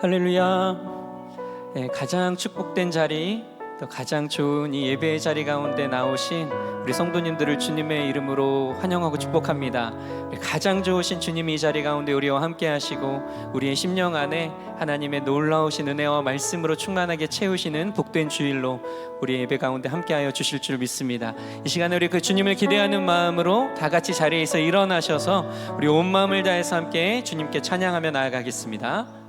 할렐루야. 가장 축복된 자리, 또 가장 좋은 이 예배의 자리 가운데 나오신 우리 성도님들을 주님의 이름으로 환영하고 축복합니다. 가장 좋으신 주님이 이 자리 가운데 우리와 함께 하시고 우리의 심령 안에 하나님의 놀라우신 은혜와 말씀으로 충만하게 채우시는 복된 주일로 우리 예배 가운데 함께하여 주실 줄 믿습니다. 이 시간에 우리 그 주님을 기대하는 마음으로 다 같이 자리에서 일어나셔서 우리 온 마음을 다해서 함께 주님께 찬양하며 나아가겠습니다.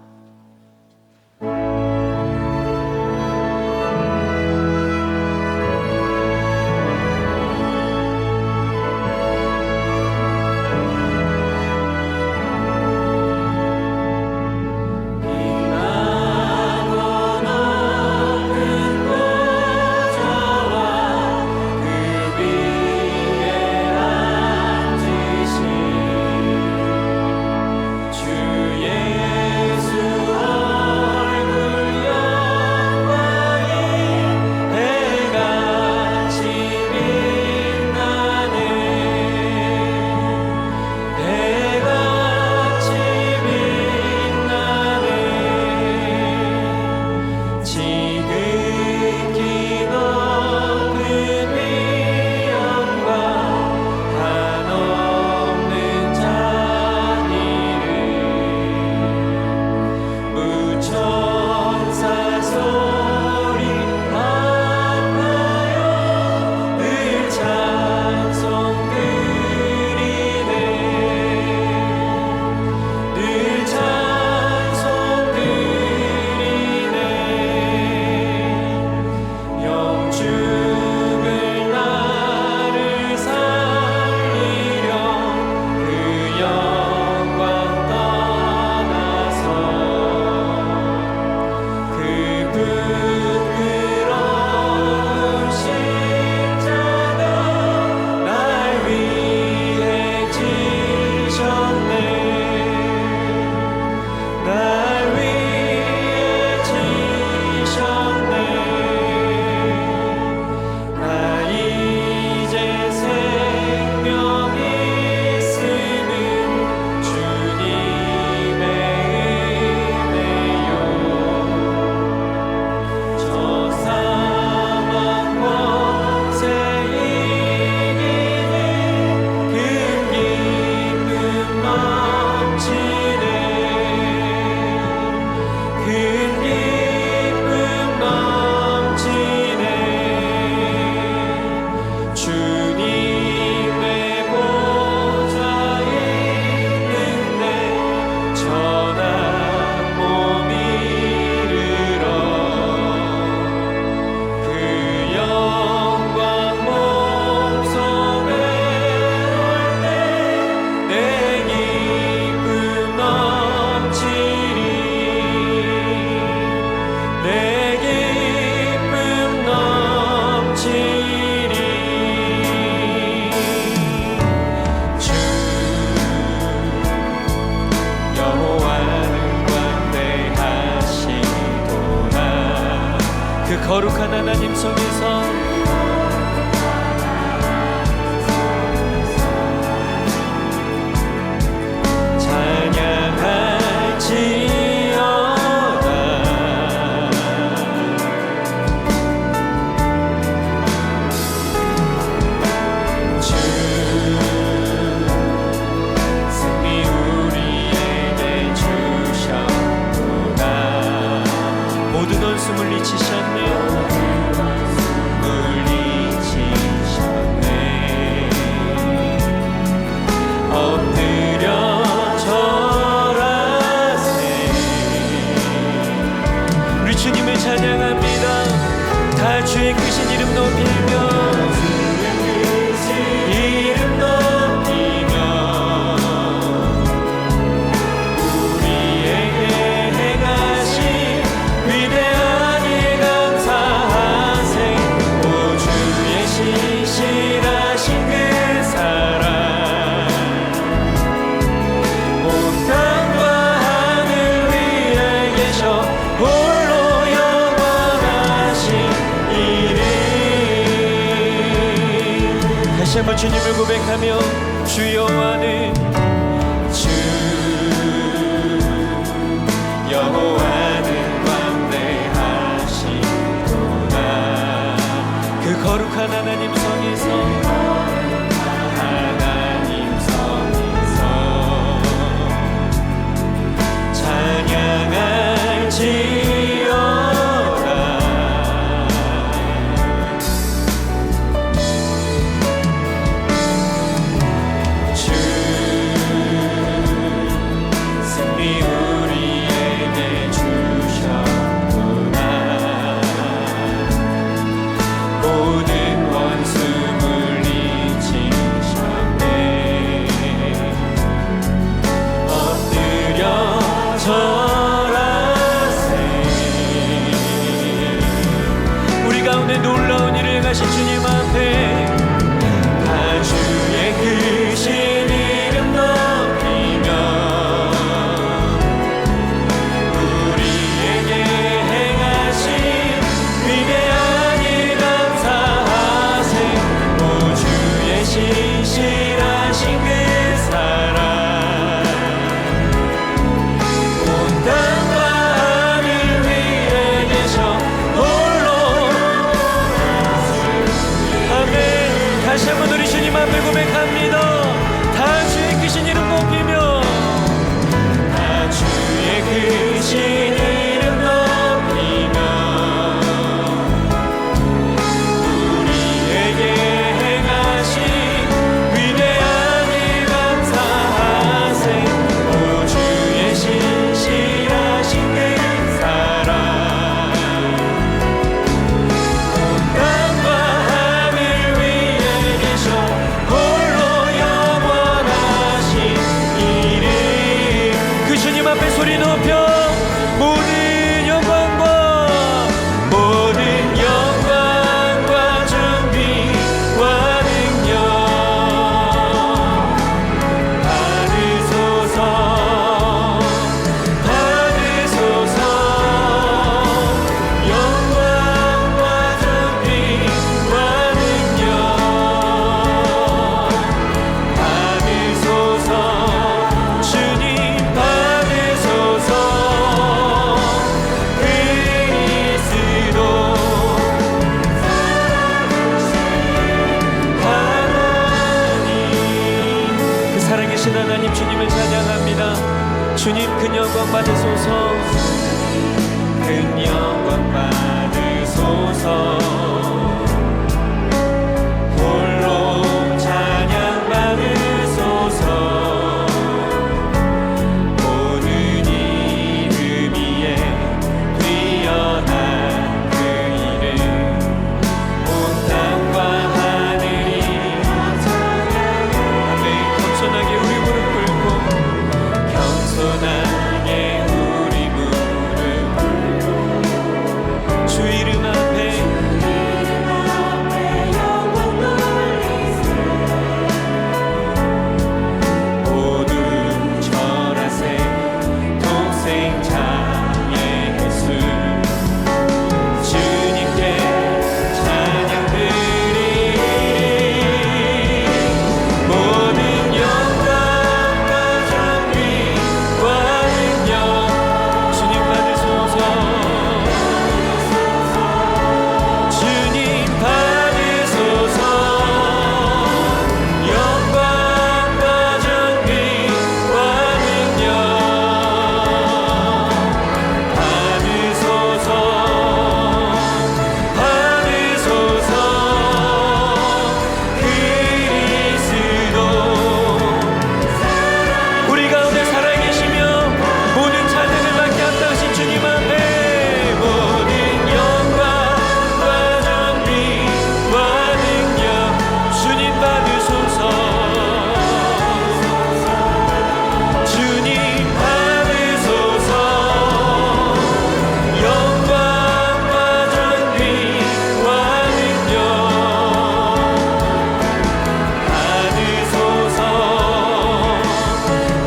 거룩한 하나님 속에서 주의 크신 이름 높이며 이름 높이며 우리에게 행하신 위대한 일 감사하세. 오 주의 신실하신 그 사랑 온 땅과 하늘 위에 계셔 홀로 영원하신 다시 한번 주님을 고백하며 주여 하는 주 여호와 높여 모든 영광과 존귀와 능력 받으소서. 영광과 존귀와 능력 받으소서. 주님 받으소서. 그리스도 하나님, 그 살아계신 하나님 주님을 찬양합니다. 주님 그 영광 받으소서. 그 영광 받으소서. 홀로 찬양 받으소서. 모든 이름 위에 뛰어난 그 이름 온 땅과 하늘이 아멘. 겸손하게 우리 무릎 꿇고 겸손하게 우리 무릎 주 이름 앞에 모두 절하세. 독생자의 예수 주님께 찬양 드리리. 모든 영광과 존귀와 능력 주님 받으소서. 주님 받으소서. 영광과 존귀와 능력 받으소서. 받으소서. 그리스도 우리 가운데 살아계시며 모든 찬양을 받게 합당하신 주님 앞에 모든 영광과 존귀와 능력 주님 받으소서. 주님 받으소서. 영광과 존귀와 능력 받으소서.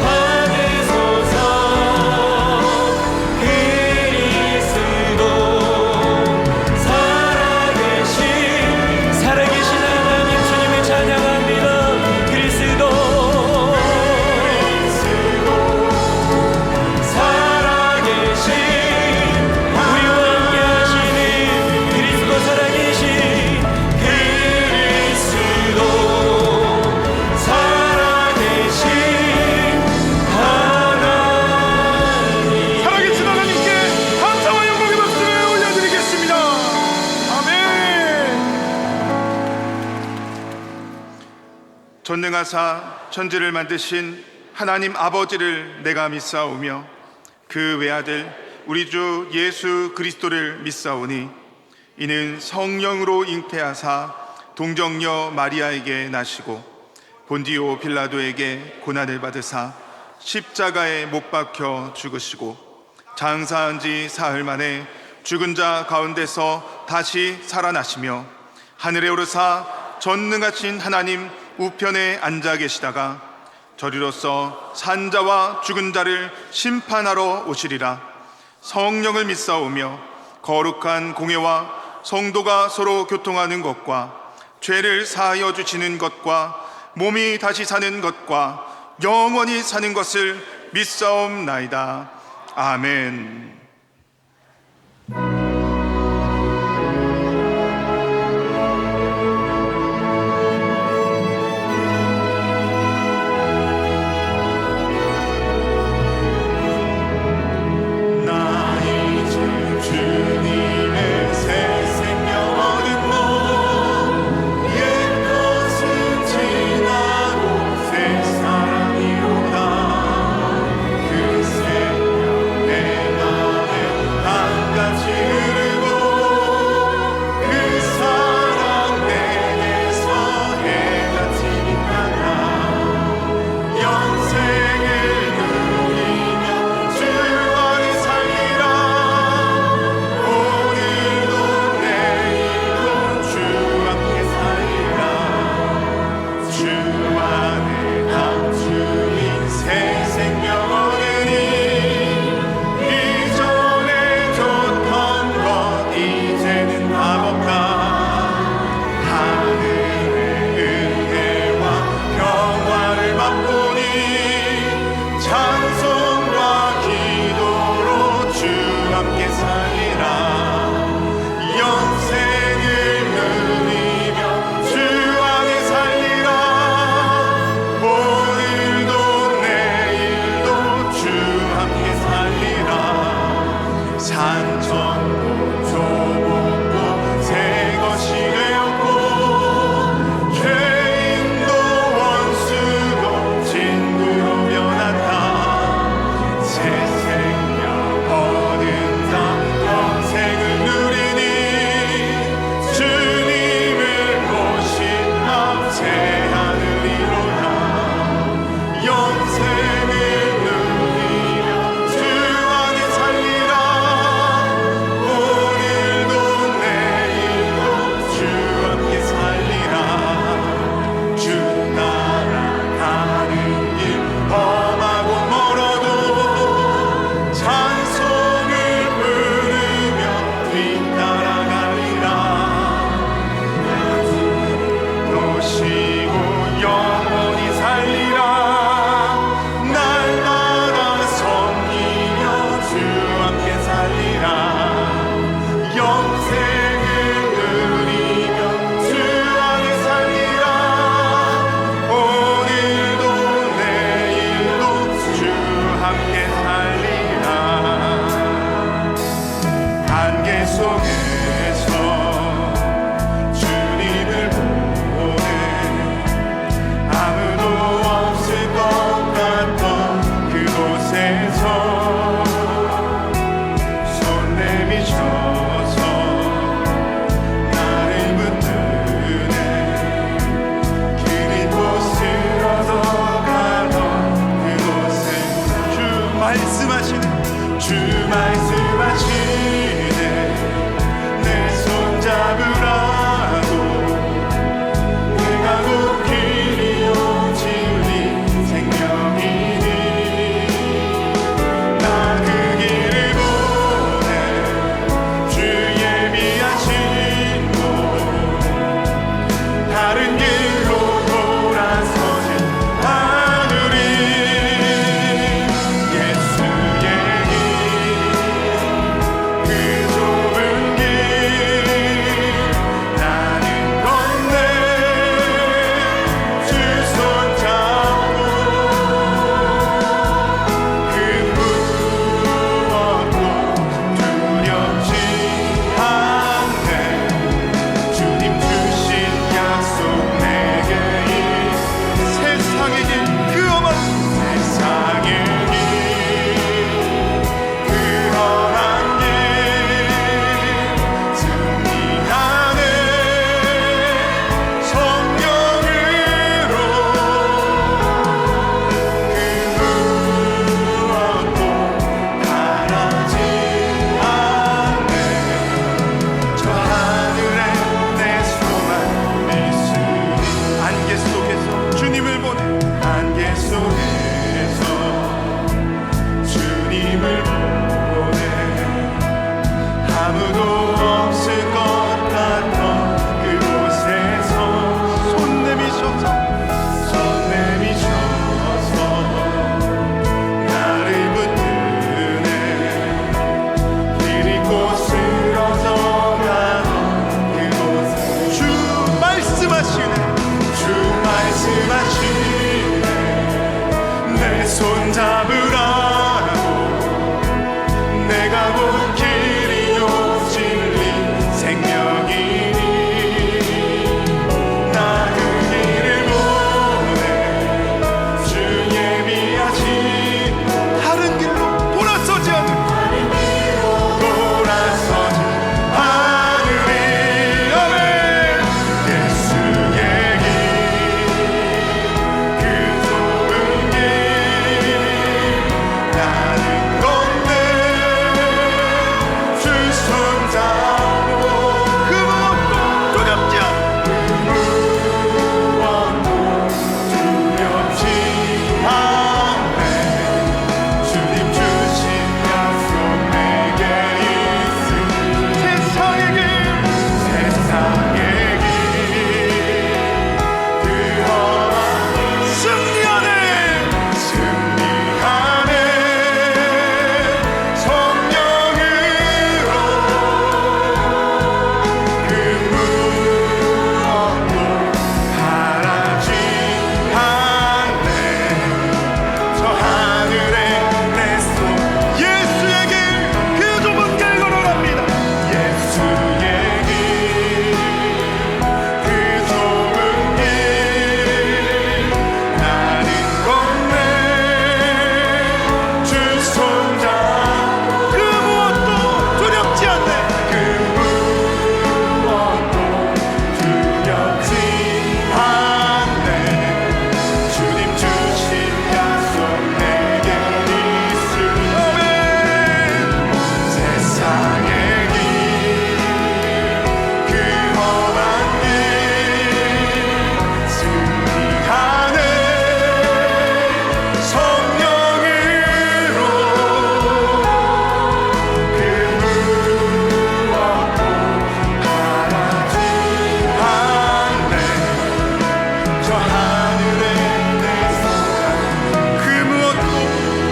받으소서. 그리스도 살아계신 하나님 주님을 찬양합니다. 그리스도 살아계신 우리와 함께 하시는 그리스도 살아계신 그리스도 살아계신 하나님. 살아계신 하나님께 감사와 영광의 박수를 올려드리겠습니다. 아멘. 전능하사 천지를 만드신 하나님 아버지를 내가 믿사오며 그 외아들 우리 주 예수 그리스도를 믿사오니 이는 성령으로 잉태하사 동정녀 마리아에게 나시고 본디오 빌라도에게 고난을 받으사 십자가에 못 박혀 죽으시고 장사한 지 사흘 만에 죽은 자 가운데서 다시 살아나시며 하늘에 오르사 전능하신 하나님 우편에 앉아 계시다가 저리로서 산자와 죽은 자를 심판하러 오시리라. 성령을 믿사오며 거룩한 공회와 성도가 서로 교통하는 것과 죄를 사하여 주시는 것과 몸이 다시 사는 것과 영원히 사는 것을 믿사옵나이다. 아멘. 같이 말씀하시네 주 말씀하시네 내 손 잡으라고 내가 곧 길이요 진리 생명이니 나 그 길을 보내 주 예비하신 곳 다른 길로 돌아서지 않으리 예수의 길 그 좁은 길 나는 건네 주 손 잡고 그 무엇도 두렵지 않네 주님 주신 약속 내게 이 세상의 길 그 험한 세상의 길 그 험한 길 승리하네 성령으로 그 무엇도 바라지 않네 저 하늘에 내 소망 있으니 안개 속에서 주님을 보내 안개 속에서 주님을 보내 아무도 없을 것 같던 그곳에서 손 내미셔서 나를 붙드네 길이 곧 쓰러져 가던 그곳에 주 말씀하시네 주 말씀하시네 내 손 잡으라고 내가 곧 길이요 진리 생명이니 나 그 길을 보내 주 예비하신 다른 길로 돌아서지 않으리 아멘 예수의 길 그 좁은 길 나는 건네 주 손 잡고 그 무엇도 두렵지 않네 그 무엇도 두렵지 않네 주님 주신 약속 내게 있으니 세상의 길 그 험한 승리하네 성령으로 그 무엇도 바라지 않네 저 하늘에 내 손 예수의 길 그 좁은 길 걸어갑니다 예수의 길 그 좁은 길 나는 건네 주 손 잡고 그 무엇도 두렵지 않네 그 무엇도 두렵지 않네 주님 주신 약속 내게 있으니 아멘 세상의 길 그 험한 길 승리하네 성령으로 그 무엇도 바라지 않네 저 하늘에 내 소망 그 무엇도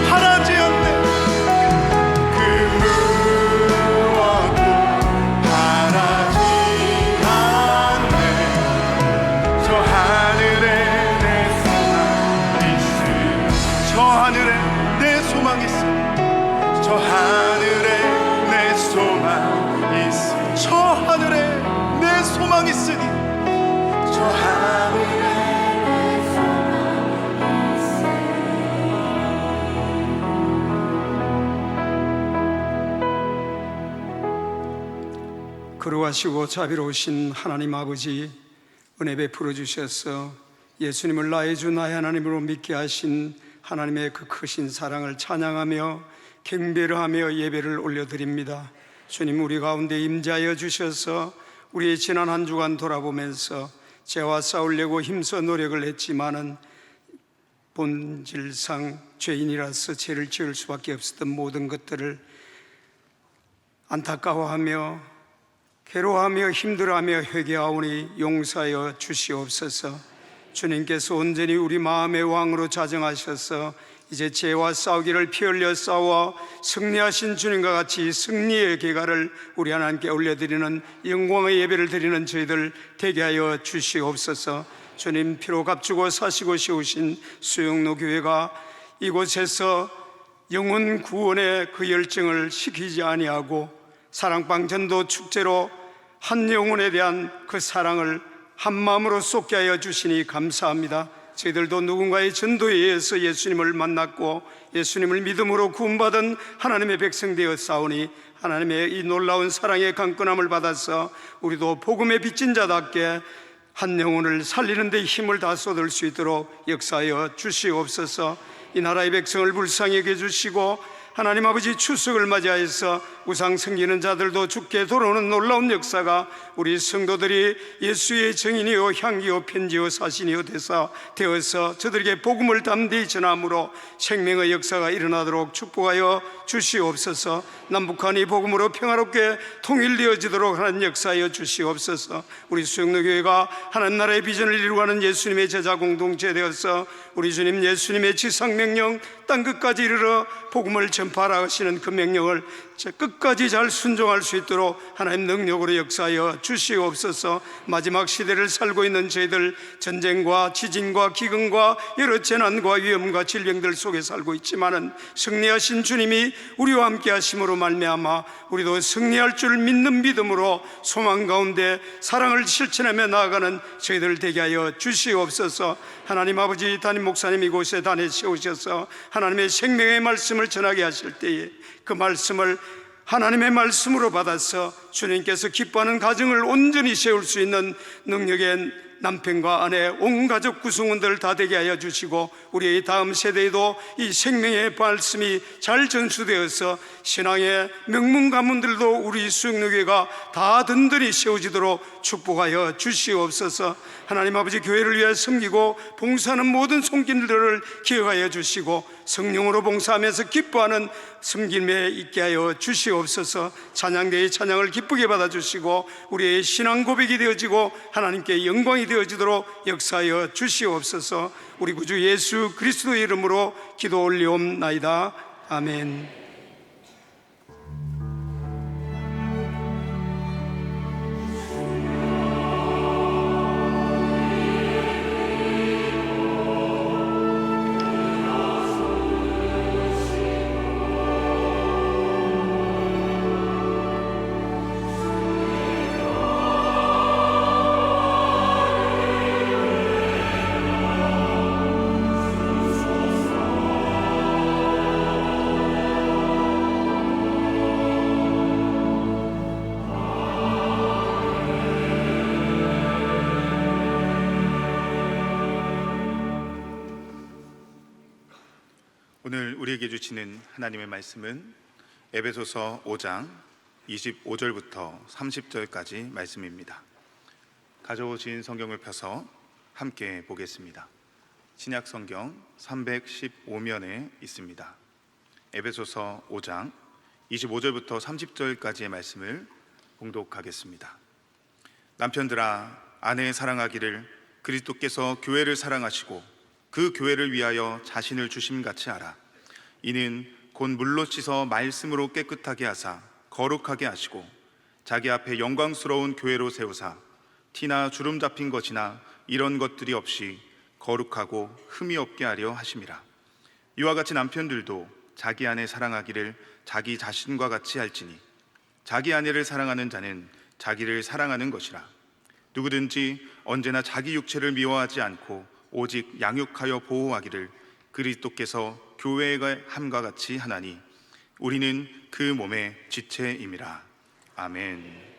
바라지 않네 그 무엇도 바라지 않네 저 하늘에 내 소망 있으니 저 하늘에 내 소망 있으니 저 하늘에 내 소망 있으니 저 하늘에 내 소망 있으니 저 하늘에 거룩하시고 자비로우신 하나님 아버지, 은혜 베풀어 주셔서 예수님을 나의 주 나의 하나님으로 믿게 하신 하나님의 그 크신 사랑을 찬양하며 경배하며 예배를 올려드립니다. 주님, 우리 가운데 임재하여 주셔서 우리의 지난 한 주간 돌아보면서 죄와 싸우려고 힘써 노력을 했지만은 본질상 죄인이라서 죄를 지을 수밖에 없었던 모든 것들을 안타까워하며 괴로워하며 힘들어하며 회개하오니 용서하여 주시옵소서. 주님께서 온전히 우리 마음의 왕으로 자정하셔서 이제 죄와 싸우기를 피 흘려 싸워 승리하신 주님과 같이 승리의 계가를 우리 하나님께 올려드리는 영광의 예배를 드리는 저희들 되게 하여 주시옵소서. 주님, 피로 값주고 사시고 세우신 수영로 교회가 이곳에서 영혼 구원의 그 열정을 식히지 아니하고 사랑방 전도 축제로 한 영혼에 대한 그 사랑을 한 마음으로 쏟게 하여 주시니 감사합니다. 저희들도 누군가의 전도에 의해서 예수님을 만났고 예수님을 믿음으로 구원받은 하나님의 백성 되어 싸우니 하나님의 이 놀라운 사랑의 강건함을 받아서 우리도 복음의 빚진 자답게 한 영혼을 살리는 데 힘을 다 쏟을 수 있도록 역사하여 주시옵소서. 이 나라의 백성을 불쌍히 여겨주시고 하나님 아버지 추석을 맞이하여서 우상 섬기는 자들도 죽게 돌아오는 놀라운 역사가 우리 성도들이 예수의 증인이요 향기요 편지요 사신이요 되어서 저들에게 복음을 담대히 전함으로 생명의 역사가 일어나도록 축복하여 주시옵소서. 남북한이 복음으로 평화롭게 통일되어지도록 하는 역사하여 주시옵소서. 우리 수영로교회가 하나님 나라의 비전을 이루어가는 예수님의 제자 공동체 되어서 우리 주님 예수님의 지상명령 땅끝까지 이르러 복음을 전파하라 하시는 그 명령을 끝까지 잘 순종할 수 있도록 하나님 능력으로 역사하여 주시옵소서. 마지막 시대를 살고 있는 저희들 전쟁과 지진과 기근과 여러 재난과 위험과 질병들 속에 살고 있지만은 승리하신 주님이 우리와 함께 하심으로 말미암아 우리도 승리할 줄 믿는 믿음으로 소망 가운데 사랑을 실천하며 나아가는 저희들 되게 하여 주시옵소서. 하나님 아버지, 담임 목사님 이곳에 단에 세우셔서 하나님의 생명의 말씀을 전하게 하실 때에 그 말씀을 하나님의 말씀으로 받아서 주님께서 기뻐하는 가정을 온전히 세울 수 있는 능력의 남편과 아내 온 가족 구성원들 다 되게 하여 주시고 우리의 다음 세대에도 이 생명의 말씀이 잘 전수되어서 신앙의 명문 가문들도 우리 수영로교회가 다 든든히 세워지도록 축복하여 주시옵소서. 하나님 아버지, 교회를 위해 섬기고 봉사하는 모든 손길들을 기억하여 주시고 성령으로 봉사하면서 기뻐하는 섬김에 있게 하여 주시옵소서. 찬양대의 찬양을 기쁘게 받아주시고 우리의 신앙 고백이 되어지고 하나님께 영광이 되어지도록 역사하여 주시옵소서. 우리 구주 예수 그리스도의 이름으로 기도 올리옵나이다. 아멘. 오늘 우리에게 주시는 하나님의 말씀은 에베소서 5장 25절부터 30절까지 말씀입니다. 가져오신 성경을 펴서 함께 보겠습니다. 신약 성경 315면에 있습니다. 에베소서 5장 25절부터 30절까지의 말씀을 봉독하겠습니다. 남편들아, 아내 사랑하기를 그리스도께서 교회를 사랑하시고 그 교회를 위하여 자신을 주심같이 하라. 이는 곧 물로 씻어 말씀으로 깨끗하게 하사 거룩하게 하시고 자기 앞에 영광스러운 교회로 세우사 티나 주름 잡힌 것이나 이런 것들이 없이 거룩하고 흠이 없게 하려 하심이라. 이와 같이 남편들도 자기 아내 사랑하기를 자기 자신과 같이 할지니 자기 아내를 사랑하는 자는 자기를 사랑하는 것이라. 누구든지 언제나 자기 육체를 미워하지 않고 오직 양육하여 보호하기를 그리스도께서 교회의 함과 같이 하나니 우리는 그 몸의 지체임이라. 아멘.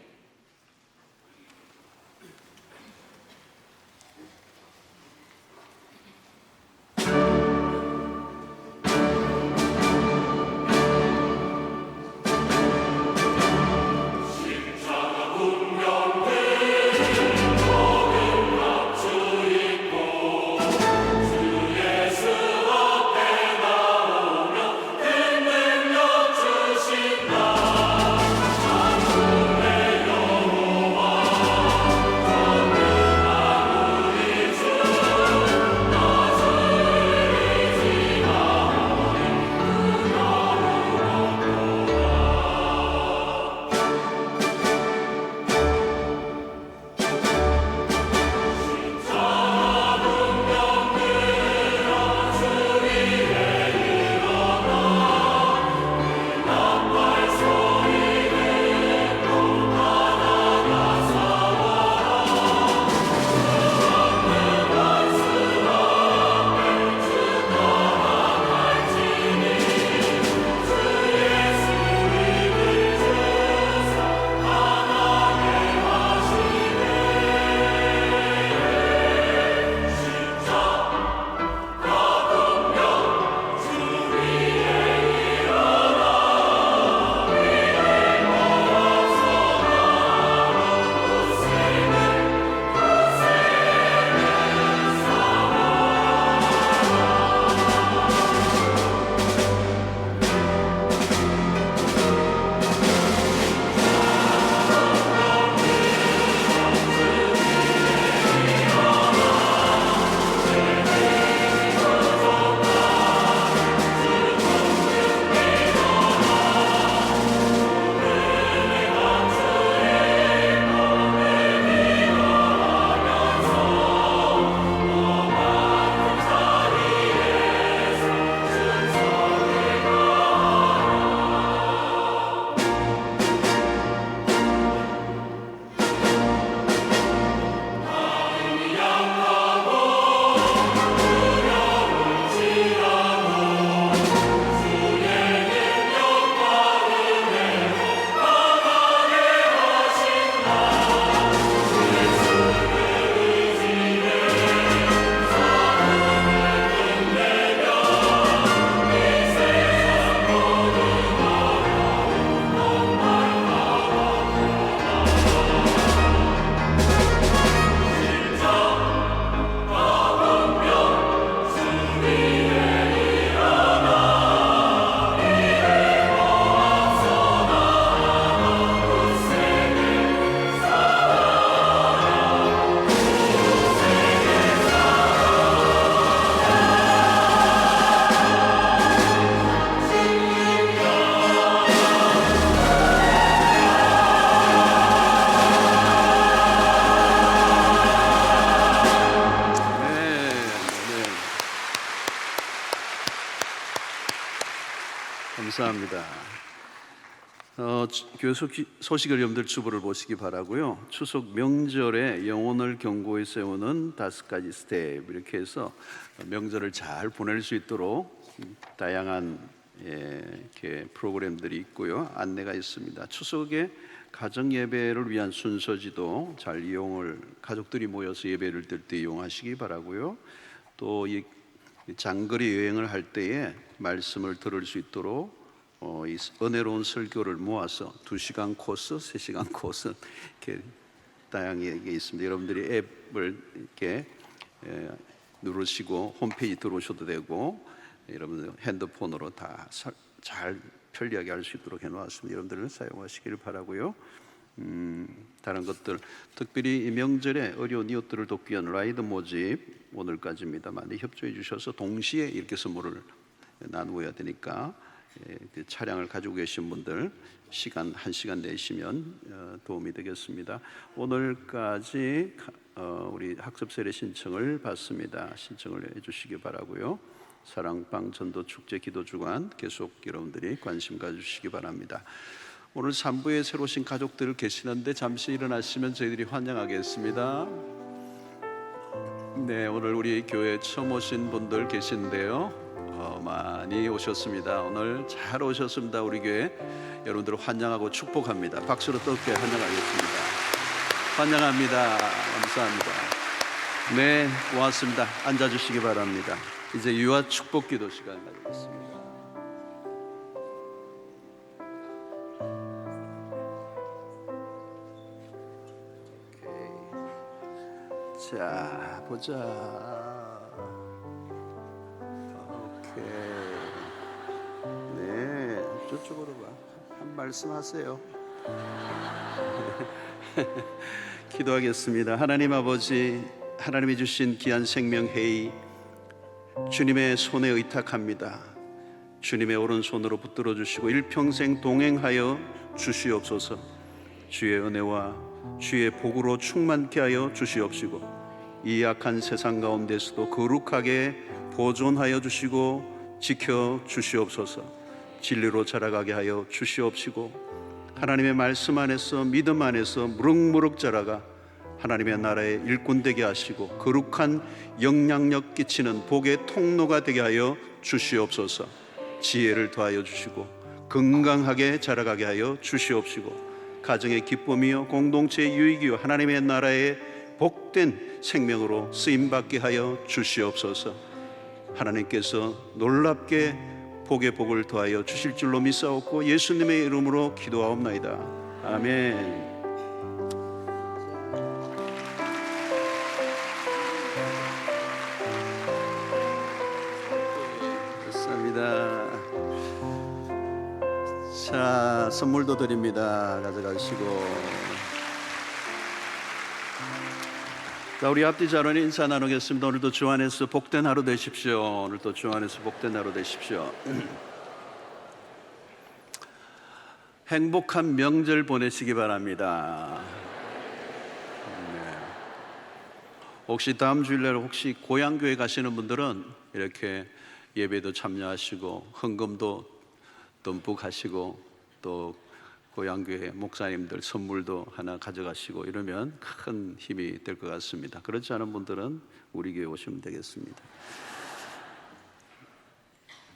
감사합니다. 교회 소식을 여러분들 주보를 보시기 바라고요. 추석 명절에 영혼을 경고에 세우는 5가지 스텝, 이렇게 해서 명절을 잘 보낼 수 있도록 다양한 이렇게 프로그램들이 있고요. 안내가 있습니다. 추석에 가정 예배를 위한 순서지도 잘 이용을, 가족들이 모여서 예배를 드릴 때 이용하시기 바라고요. 또 이 장거리 여행을 할 때에 말씀을 들을 수 있도록 이 은혜로운 설교를 모아서 2시간 코스, 3시간 코스 이렇게 다양하게 있습니다. 여러분들이 앱을 이렇게 누르시고 홈페이지 들어오셔도 되고, 여러분들 핸드폰으로 다 잘 편리하게 할 수 있도록 해놓았습니다. 여러분들은 사용하시기를 바라고요. 다른 것들, 특별히 이 명절에 어려운 이웃들을 돕기 위한 라이드 모집 오늘까지입니다. 많이 협조해 주셔서 동시에 이렇게 선물을 나누어야 되니까 차량을 가지고 계신 분들 시간 1시간 내시면 도움이 되겠습니다. 오늘까지 우리 학습 세례 신청을 받습니다. 신청을 해주시기 바라고요. 사랑방 전도 축제 기도 주간 계속 여러분들이 관심 가주시기 바랍니다. 오늘 3부에 새로 오신 가족들 계시는데 잠시 일어나시면 저희들이 환영하겠습니다. 네, 오늘 우리 교회 처음 오신 분들 계신데요. 많이 오셨습니다. 오늘 잘 오셨습니다. 우리 교회 여러분들을 환영하고 축복합니다. 박수로 뜨겁게 환영하겠습니다. 환영합니다. 감사합니다. 네, 고맙습니다. 앉아주시기 바랍니다. 이제 유아 축복 기도 시간 가지겠습니다. 자, 보자. 오케이. 네, 저쪽으로 봐. 한 말씀 하세요. 기도하겠습니다. 하나님 아버지, 하나님이 주신 귀한 생명 회의 주님의 손에 의탁합니다. 주님의 오른손으로 붙들어 주시고 일평생 동행하여 주시옵소서. 주의 은혜와 주의 복으로 충만케 하여 주시옵시고, 이 악한 세상 가운데서도 거룩하게 보존하여 주시고 지켜 주시옵소서. 진리로 자라가게 하여 주시옵시고, 하나님의 말씀 안에서 믿음 안에서 무럭무럭 자라가 하나님의 나라의 일꾼 되게 하시고 거룩한 영향력 끼치는 복의 통로가 되게 하여 주시옵소서. 지혜를 더하여 주시고 건강하게 자라가게 하여 주시옵시고, 가정의 기쁨이요 공동체의 유익이요 하나님의 나라의 복된 생명으로 쓰임받게 하여 주시옵소서. 하나님께서 놀랍게 복의 복을 더하여 주실 줄로 믿사옵고 예수님의 이름으로 기도하옵나이다. 아멘. 감사합니다. 자, 선물도 드립니다. 가져가시고. 자, 우리 앞뒤 자로는 인사 나누겠습니다. 오늘도 주 안에서 복된 하루 되십시오. 오늘도 주 안에서 복된 하루 되십시오. 행복한 명절 보내시기 바랍니다. 네. 혹시 다음 주일날 혹시 고향교회 가시는 분들은 이렇게 예배도 참여하시고 헌금도 듬뿍 하시고 또 고향교회 목사님들 선물도 하나 가져가시고 이러면 큰 힘이 될 것 같습니다. 그렇지 않은 분들은 우리 교회 오시면 되겠습니다.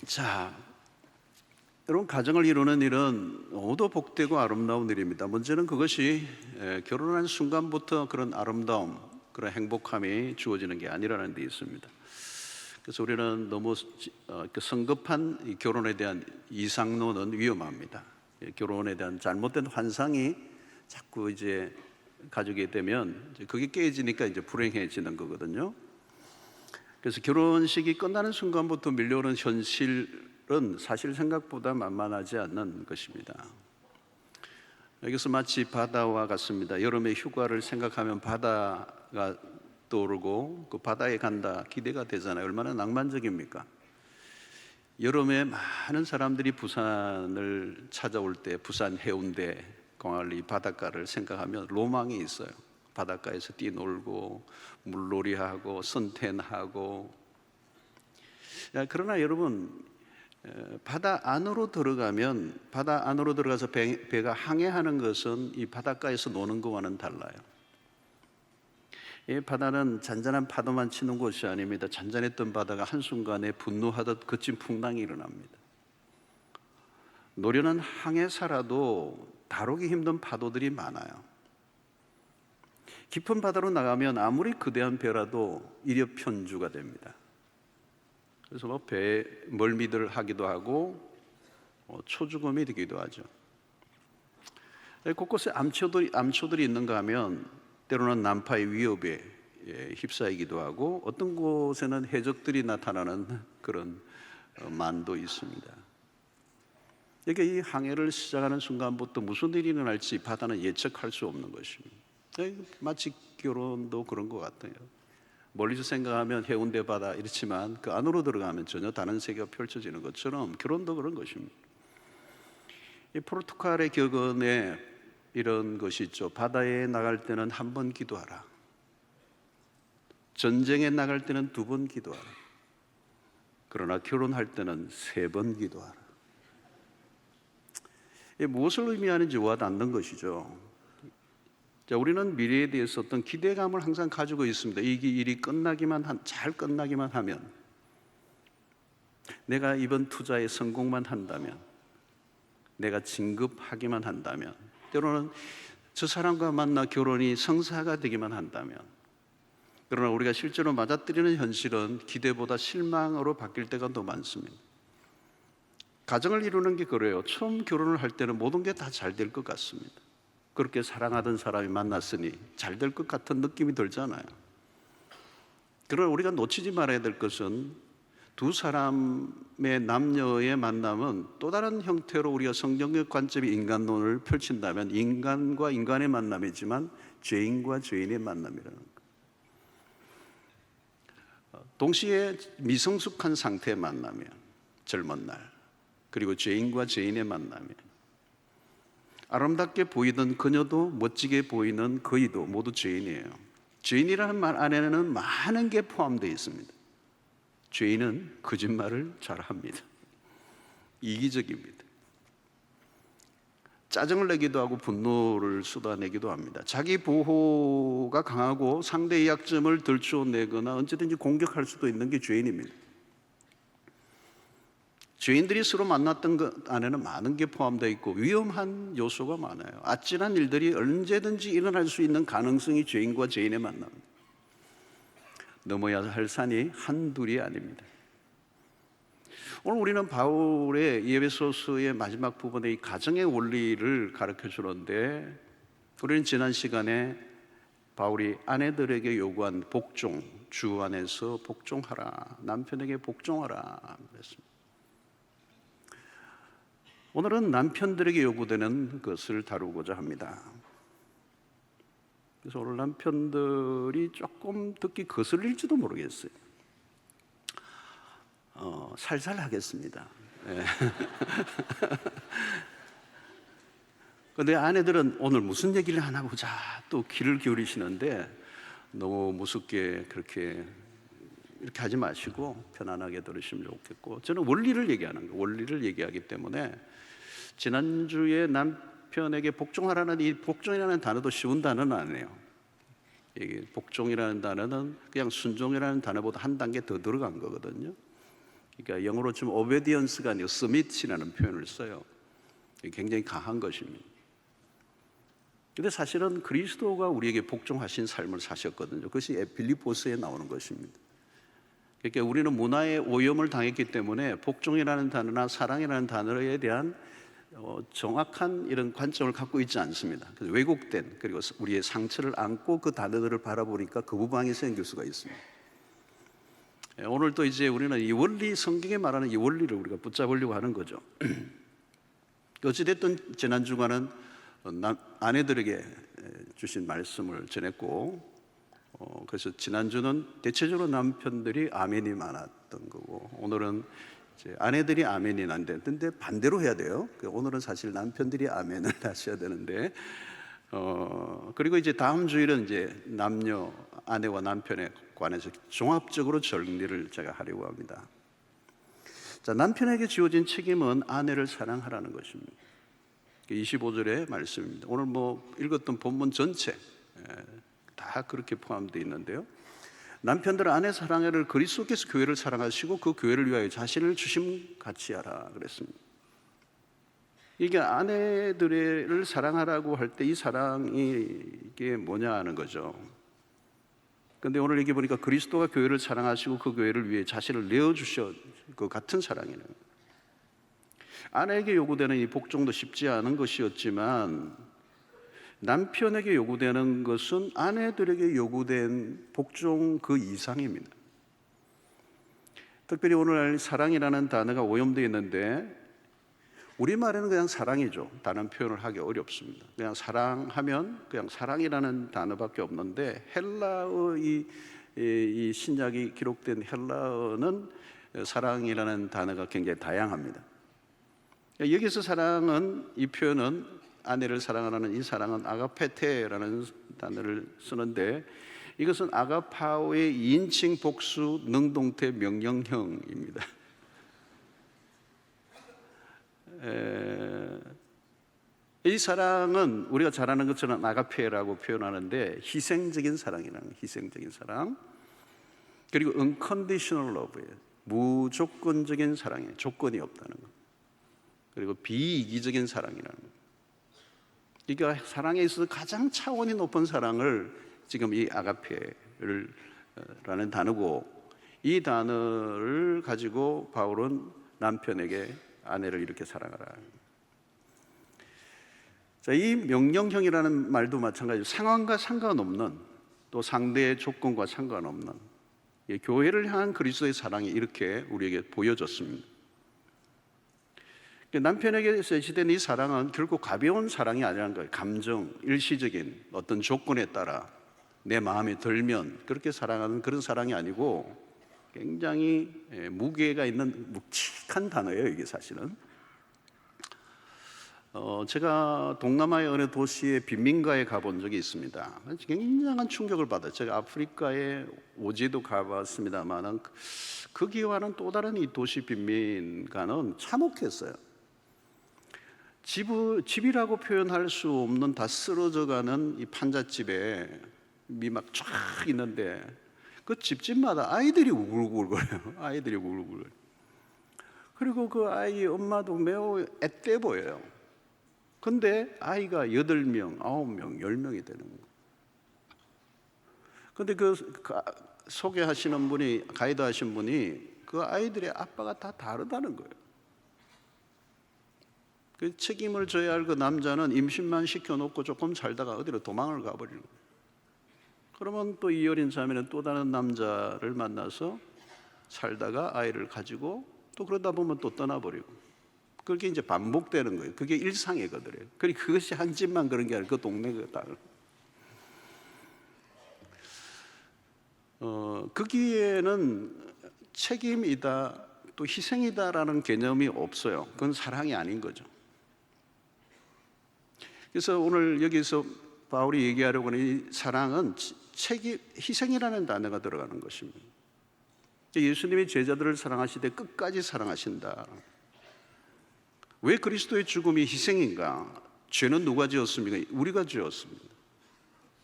자, 여러분, 가정을 이루는 일은 너무도 복되고 아름다운 일입니다. 문제는 그것이 결혼한 순간부터 그런 아름다움, 그런 행복함이 주어지는 게 아니라는 데 있습니다. 그래서 우리는 너무 성급한 이 결혼에 대한 이상론은 위험합니다. 결혼에 대한 잘못된 환상이 자꾸 이제 가지게 되면 그게 깨지니까 이제 불행해지는 거거든요. 그래서 결혼식이 끝나는 순간부터 밀려오는 현실은 사실 생각보다 만만하지 않는 것입니다. 여기서 마치 바다와 같습니다. 여름의 휴가를 생각하면 바다가 떠오르고 그 바다에 간다 기대가 되잖아요. 얼마나 낭만적입니까? 여름에 많은 사람들이 부산을 찾아올 때 부산 해운대 광안리 바닷가를 생각하면 로망이 있어요. 바닷가에서 뛰놀고 물놀이하고 선탠하고. 그러나 여러분, 바다 안으로 들어가서 배가 항해하는 것은 이 바닷가에서 노는 것과는 달라요. 이 바다는 잔잔한 파도만 치는 곳이 아닙니다. 잔잔했던 바다가 한순간에 분노하듯 거친 풍랑이 일어납니다. 노련한 항해사라도 다루기 힘든 파도들이 많아요. 깊은 바다로 나가면 아무리 거대한 배라도 일엽편주가 됩니다. 그래서 뭐 배에 멀미들 하기도 하고 초죽음이 되기도 하죠. 곳곳에 암초들이 있는가 하면 때로는 난파의 위협에 휩싸이기도 하고 어떤 곳에는 해적들이 나타나는 그런 만도 있습니다. 그러니까 이 항해를 시작하는 순간부터 무슨 일이 일어날지 바다는 예측할 수 없는 것입니다. 마치 결혼도 그런 것 같아요. 멀리서 생각하면 해운대 바다 이렇지만 그 안으로 들어가면 전혀 다른 세계가 펼쳐지는 것처럼 결혼도 그런 것입니다. 이 포르투갈의 격언에 이런 것이 있죠. 바다에 나갈 때는 한 번 기도하라. 전쟁에 나갈 때는 2번 기도하라. 그러나 결혼할 때는 3번 기도하라. 무엇을 의미하는지 와닿는 것이죠. 자, 우리는 미래에 대해서 어떤 기대감을 항상 가지고 있습니다. 이 일이 잘 끝나기만 하면, 내가 이번 투자에 성공만 한다면, 내가 진급하기만 한다면, 때로는 저 사람과 만나 결혼이 성사가 되기만 한다면. 그러나 우리가 실제로 맞아들이는 현실은 기대보다 실망으로 바뀔 때가 더 많습니다. 가정을 이루는 게 그래요. 처음 결혼을 할 때는 모든 게 다 잘 될 것 같습니다. 그렇게 사랑하던 사람이 만났으니 잘 될 것 같은 느낌이 들잖아요. 그러나 우리가 놓치지 말아야 될 것은 두 사람의 남녀의 만남은 또 다른 형태로 우리가 성경적 관점의 인간론을 펼친다면 인간과 인간의 만남이지만 죄인과 죄인의 만남이라는 것. 동시에 미성숙한 상태의 만남이에요. 젊은 날. 그리고 죄인과 죄인의 만남이에요. 아름답게 보이던 그녀도 멋지게 보이는 그이도 모두 죄인이에요. 죄인이라는 말 안에는 많은 게 포함되어 있습니다. 죄인은 거짓말을 잘합니다. 이기적입니다. 짜증을 내기도 하고 분노를 쏟아내기도 합니다. 자기 보호가 강하고 상대의 약점을 들추어내거나 언제든지 공격할 수도 있는 게 죄인입니다. 죄인들이 서로 만났던 것 안에는 많은 게 포함되어 있고 위험한 요소가 많아요. 아찔한 일들이 언제든지 일어날 수 있는 가능성이 죄인과 죄인의 만남입니다. 넘어야 할 산이 한둘이 아닙니다. 오늘 우리는 바울의 에베소서의 마지막 부분에 이 가정의 원리를 가르쳐 주는데, 우리는 지난 시간에 바울이 아내들에게 요구한 복종, 주 안에서 복종하라, 남편에게 복종하라 그랬습니다. 오늘은 남편들에게 요구되는 것을 다루고자 합니다. 그래서 오늘 남편들이 조금 듣기 거슬릴지도 모르겠어요. 살살 하겠습니다. 그런데 아내들은 오늘 무슨 얘기를 하나 보자 또 귀를 기울이시는데 너무 무섭게 그렇게 이렇게 하지 마시고 편안하게 들으시면 좋겠고, 저는 원리를 얘기하는 거예요. 원리를 얘기하기 때문에 지난주에 남편에게 복종하라는 이 복종이라는 단어도 쉬운 단어는 아니에요. 이게 복종이라는 단어는 그냥 순종이라는 단어보다 한 단계 더 들어간 거거든요. 그러니까 영어로 좀 obedience가 아니고 submit이라는 표현을 써요. 굉장히 강한 것입니다. 근데 사실은 그리스도가 우리에게 복종하신 삶을 사셨거든요. 그것이 빌립보서에 나오는 것입니다. 그러니까 우리는 문화의 오염을 당했기 때문에 복종이라는 단어나 사랑이라는 단어에 대한 정확한 이런 관점을 갖고 있지 않습니다. 그래서 왜곡된, 그리고 우리의 상처를 안고 그 단어들을 바라보니까 거부반응이 생길 수가 있습니다. 오늘 또 이제 우리는 이 원리, 성경에 말하는 이 원리를 우리가 붙잡으려고 하는 거죠. 어찌됐든 지난 주간은 아내들에게 주신 말씀을 전했고, 그래서 지난주는 대체적으로 남편들이 아멘이 많았던 거고, 오늘은 이제 아내들이 아멘이 안 되는데 반대로 해야 돼요. 오늘은 사실 남편들이 아멘을 하셔야 되는데, 그리고 이제 다음 주일은 이제 남녀, 아내와 남편에 관해서 종합적으로 정리를 제가 하려고 합니다. 자, 남편에게 주어진 책임은 아내를 사랑하라는 것입니다. 25절의 말씀입니다. 오늘 읽었던 본문 전체 다 그렇게 포함되어 있는데요. 남편들 아내 사랑을 그리스도께서 교회를 사랑하시고 그 교회를 위하여 자신을 주심같이 하라 그랬습니다. 이게 아내들을 사랑하라고 할 때 이 사랑이 이게 뭐냐 하는 거죠. 근데 오늘 얘기 보니까 그리스도가 교회를 사랑하시고 그 교회를 위해 자신을 내어주셔 그 같은 사랑이네요. 아내에게 요구되는 이 복종도 쉽지 않은 것이었지만 남편에게 요구되는 것은 아내들에게 요구된 복종 그 이상입니다. 특별히 오늘 사랑이라는 단어가 오염되어 있는데 우리말에는 그냥 사랑이죠. 다른 표현을 하기 어렵습니다. 그냥 사랑하면 그냥 사랑이라는 단어밖에 없는데 헬라어 이 신약이 기록된 헬라어는 사랑이라는 단어가 굉장히 다양합니다. 여기서 사랑은 이 표현은 아내를 사랑하는 이 사랑은 아가페테라는 단어를 쓰는데 이것은 아가파오의 2인칭 복수 능동태 명령형입니다. 이 사랑은 우리가 잘 아는 것처럼 아가페라고 표현하는데 희생적인 사랑이라는 희생적인 사랑, 그리고 unconditional love예요. 무조건적인 사랑이에요. 조건이 없다는 것. 그리고 비이기적인 사랑이라는 것. 그러니까 사랑에 있어서 가장 차원이 높은 사랑을 지금 이 아가페를 라는 단어고, 이 단어를 가지고 바울은 남편에게 아내를 이렇게 사랑하라. 자, 이 명령형이라는 말도 마찬가지로 상황과 상관없는, 또 상대의 조건과 상관없는 교회를 향한 그리스도의 사랑이 이렇게 우리에게 보여졌습니다. 남편에게 제시된 이 사랑은 결국 가벼운 사랑이 아니라는 거예요. 감정, 일시적인 어떤 조건에 따라 내 마음에 들면 그렇게 사랑하는 그런 사랑이 아니고 굉장히 무게가 있는 묵직한 단어예요, 이게 사실은. 제가 동남아의 어느 도시의 빈민가에 가본 적이 있습니다. 굉장한 충격을 받아요. 제가 아프리카에 오지도 가봤습니다만 거기와는 또 다른 이 도시 빈민가는 참혹했어요. 집이라고 표현할 수 없는 다 쓰러져가는 이 판잣집에 미막 쫙 있는데 그 집집마다 아이들이 우글우글거려요. 아이들이 우글우글. 그리고 그 아이 엄마도 매우 앳돼 보여요. 근데 아이가 8명, 9명, 10명이 되는 거예요. 근데 그 소개하시는 분이, 가이드 하신 분이 그 아이들의 아빠가 다 다르다는 거예요. 그 책임을 져야 할 그 남자는 임신만 시켜놓고 조금 살다가 어디로 도망을 가버리는 거예요. 그러면 또 이 어린 자매는 또 다른 남자를 만나서 살다가 아이를 가지고 또 그러다 보면 또 떠나버리고, 그게 이제 반복되는 거예요. 그게 일상이거든요. 그러니까 그것이 한 집만 그런 게 아니라 그 동네가 다. 거기에는 책임이다 또 희생이다라는 개념이 없어요. 그건 사랑이 아닌 거죠. 그래서 오늘 여기서 바울이 얘기하려고 하는 이 사랑은 희생이라는 단어가 들어가는 것입니다. 예수님이 제자들을 사랑하시되 끝까지 사랑하신다. 왜 그리스도의 죽음이 희생인가? 죄는 누가 지었습니까? 우리가 지었습니다.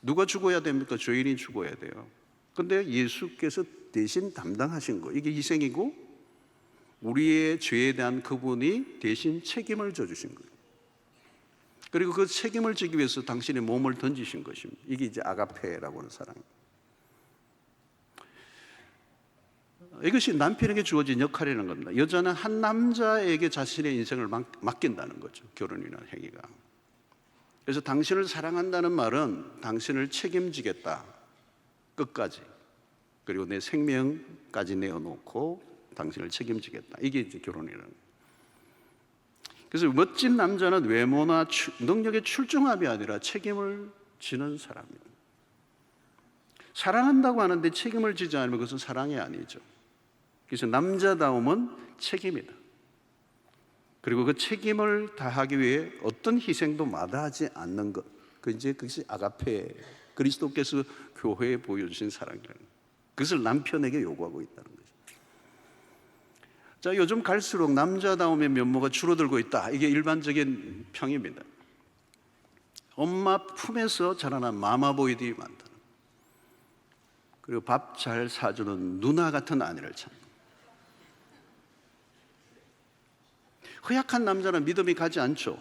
누가 죽어야 됩니까? 죄인이 죽어야 돼요. 그런데 예수께서 대신 담당하신 거, 이게 희생이고 우리의 죄에 대한 그분이 대신 책임을 져주신 거예요. 그리고 그 책임을 지기 위해서 당신의 몸을 던지신 것입니다. 이게 이제 아가페라고 하는 사랑입니다. 이것이 남편에게 주어진 역할이라는 겁니다. 여자는 한 남자에게 자신의 인생을 맡긴다는 거죠. 결혼이라는 행위가. 그래서 당신을 사랑한다는 말은 당신을 책임지겠다. 끝까지. 그리고 내 생명까지 내어놓고 당신을 책임지겠다. 이게 이제 결혼이라는 거예요. 그래서 멋진 남자는 외모나 능력의 출중함이 아니라 책임을 지는 사람입니다. 사랑한다고 하는데 책임을 지지 않으면 그것은 사랑이 아니죠. 그래서 남자다움은 책임이다. 그리고 그 책임을 다하기 위해 어떤 희생도 마다하지 않는 것, 그것이 아가페, 그리스도께서 교회에 보여주신 사랑이라는 것. 그것을 남편에게 요구하고 있다는 거죠. 자, 요즘 갈수록 남자다움의 면모가 줄어들고 있다. 이게 일반적인 평입니다. 엄마 품에서 자라난 마마보이들이 많다. 그리고 밥 잘 사주는 누나 같은 아내를 찾는. 허약한 남자는 믿음이 가지 않죠.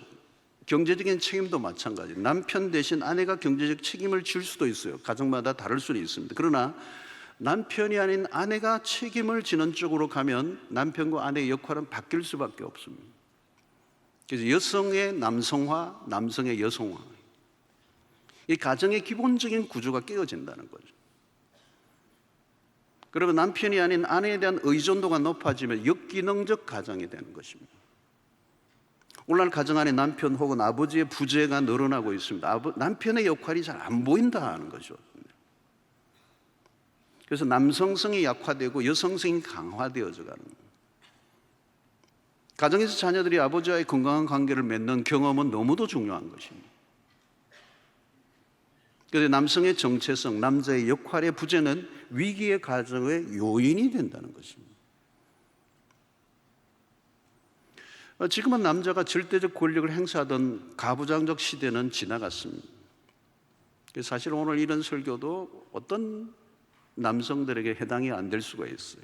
경제적인 책임도 마찬가지. 남편 대신 아내가 경제적 책임을 질 수도 있어요. 가정마다 다를 수는 있습니다. 그러나 남편이 아닌 아내가 책임을 지는 쪽으로 가면 남편과 아내의 역할은 바뀔 수밖에 없습니다. 그래서 여성의 남성화, 남성의 여성화, 이 가정의 기본적인 구조가 깨어진다는 거죠. 그러면 남편이 아닌 아내에 대한 의존도가 높아지면 역기능적 가정이 되는 것입니다. 오늘날 가정 안에 남편 혹은 아버지의 부재가 늘어나고 있습니다. 남편의 역할이 잘 안 보인다 하는 거죠. 그래서 남성성이 약화되고 여성성이 강화되어져 가는 거예요. 가정에서 자녀들이 아버지와의 건강한 관계를 맺는 경험은 너무도 중요한 것입니다. 그런데 남성의 정체성, 남자의 역할의 부재는 위기의 가정의 요인이 된다는 것입니다. 지금은 남자가 절대적 권력을 행사하던 가부장적 시대는 지나갔습니다. 사실 오늘 이런 설교도 어떤 남성들에게 해당이 안 될 수가 있어요.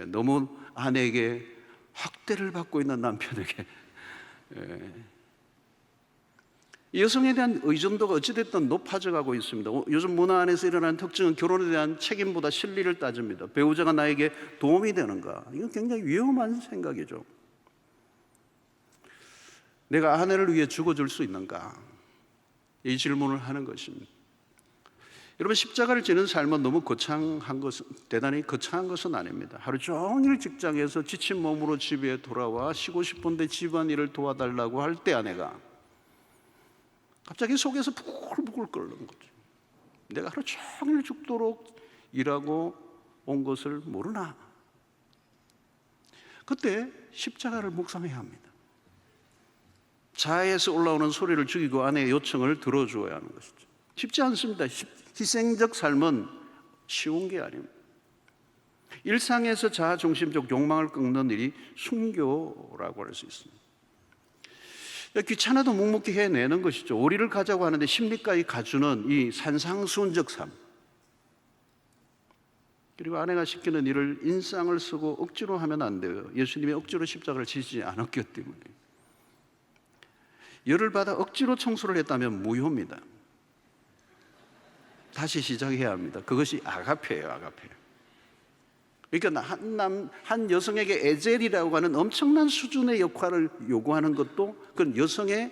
너무 아내에게 학대를 받고 있는 남편에게 여성에 대한 의존도가 어찌됐든 높아져 가고 있습니다. 요즘 문화 안에서 일어나는 특징은 결혼에 대한 책임보다 실리를 따집니다. 배우자가 나에게 도움이 되는가? 이건 굉장히 위험한 생각이죠. 내가 아내를 위해 죽어줄 수 있는가? 이 질문을 하는 것입니다. 여러분, 십자가를 지는 삶은 너무 대단히 거창한 것은 아닙니다. 하루 종일 직장에서 지친 몸으로 집에 돌아와 쉬고 싶은데 집안일을 도와달라고 할 때 아내가 갑자기 속에서 부글부글 끓는 거죠. 내가 하루 종일 죽도록 일하고 온 것을 모르나? 그때 십자가를 묵상해야 합니다. 자아에서 올라오는 소리를 죽이고 아내의 요청을 들어주어야 하는 것이죠. 쉽지 않습니다. 희생적 삶은 쉬운 게 아닙니다. 일상에서 자아 중심적 욕망을 꺾는 일이 순교라고 할 수 있습니다. 귀찮아도 묵묵히 해내는 것이죠. 오리를 가자고 하는데 십리까지 가주는 이 산상수훈적 삶. 그리고 아내가 시키는 일을 인상을 쓰고 억지로 하면 안 돼요. 예수님이 억지로 십자가를 지시지 않았기 때문에. 열을 받아 억지로 청소를 했다면 무효입니다. 다시 시작해야 합니다. 그것이 아가페예요, 아가페. 그러니까 한 여성에게 에젤이라고 하는 엄청난 수준의 역할을 요구하는 것도 그건 여성의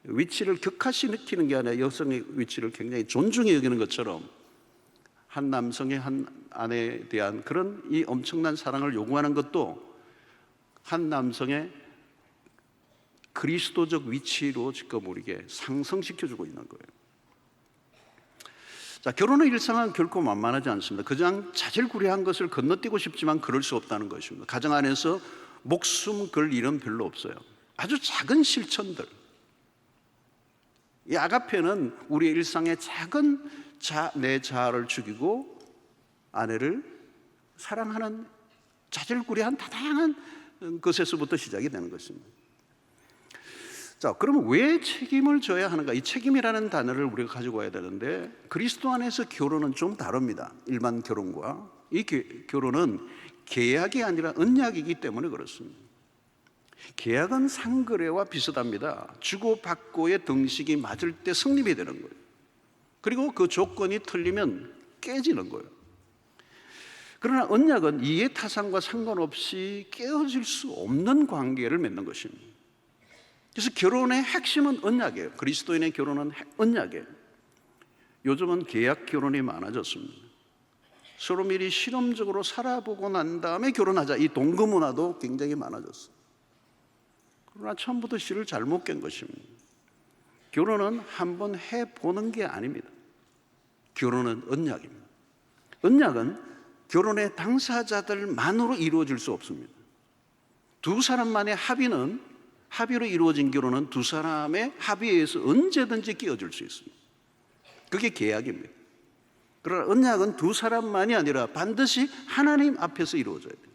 위치를 격하시키는 게 아니라 여성의 위치를 굉장히 존중해 여기는 것처럼 한 남성의 한 아내에 대한 그런 이 엄청난 사랑을 요구하는 것도 한 남성의 그리스도적 위치로 지금 우리에게 상승시켜주고 있는 거예요. 자, 결혼의 일상은 결코 만만하지 않습니다. 그냥 자질구레한 것을 건너뛰고 싶지만 그럴 수 없다는 것입니다. 가정 안에서 목숨 걸 일은 별로 없어요. 아주 작은 실천들. 이 아가페는 우리의 일상의 작은 내 자아를 죽이고 아내를 사랑하는 자질구레한 다양한 것에서부터 시작이 되는 것입니다. 자, 그러면 왜 책임을 져야 하는가? 이 책임이라는 단어를 우리가 가지고 와야 되는데 그리스도 안에서 결혼은 좀 다릅니다. 일반 결혼과. 이 결혼은 계약이 아니라 언약이기 때문에 그렇습니다. 계약은 상거래와 비슷합니다. 주고받고의 등식이 맞을 때 성립이 되는 거예요. 그리고 그 조건이 틀리면 깨지는 거예요. 그러나 언약은 이해타산과 상관없이 깨어질 수 없는 관계를 맺는 것입니다. 그래서 결혼의 핵심은 언약이에요. 그리스도인의 결혼은 언약이에요. 요즘은 계약 결혼이 많아졌습니다. 서로 미리 실험적으로 살아보고 난 다음에 결혼하자. 이 동거 문화도 굉장히 많아졌어요. 그러나 처음부터 실을 잘못 깬 것입니다. 결혼은 한번 해보는 게 아닙니다. 결혼은 언약입니다. 언약은 결혼의 당사자들만으로 이루어질 수 없습니다. 두 사람만의 합의로 이루어진 결혼은 두 사람의 합의에 의해서 언제든지 끼어들 수 있습니다. 그게 계약입니다. 그러나 언약은 두 사람만이 아니라 반드시 하나님 앞에서 이루어져야 돼요.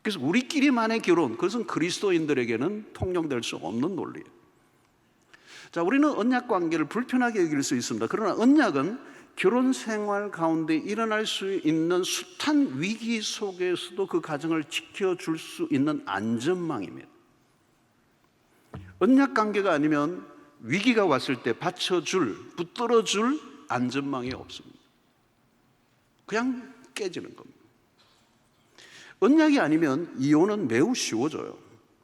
그래서 우리끼리만의 결혼, 그것은 그리스도인들에게는 통용될 수 없는 논리예요. 자, 우리는 언약 관계를 불편하게 여길 수 있습니다. 그러나 언약은 결혼 생활 가운데 일어날 수 있는 숱한 위기 속에서도 그 가정을 지켜줄 수 있는 안전망입니다. 언약 관계가 아니면 위기가 왔을 때 붙들어줄 안전망이 없습니다. 그냥 깨지는 겁니다. 언약이 아니면 이혼은 매우 쉬워져요.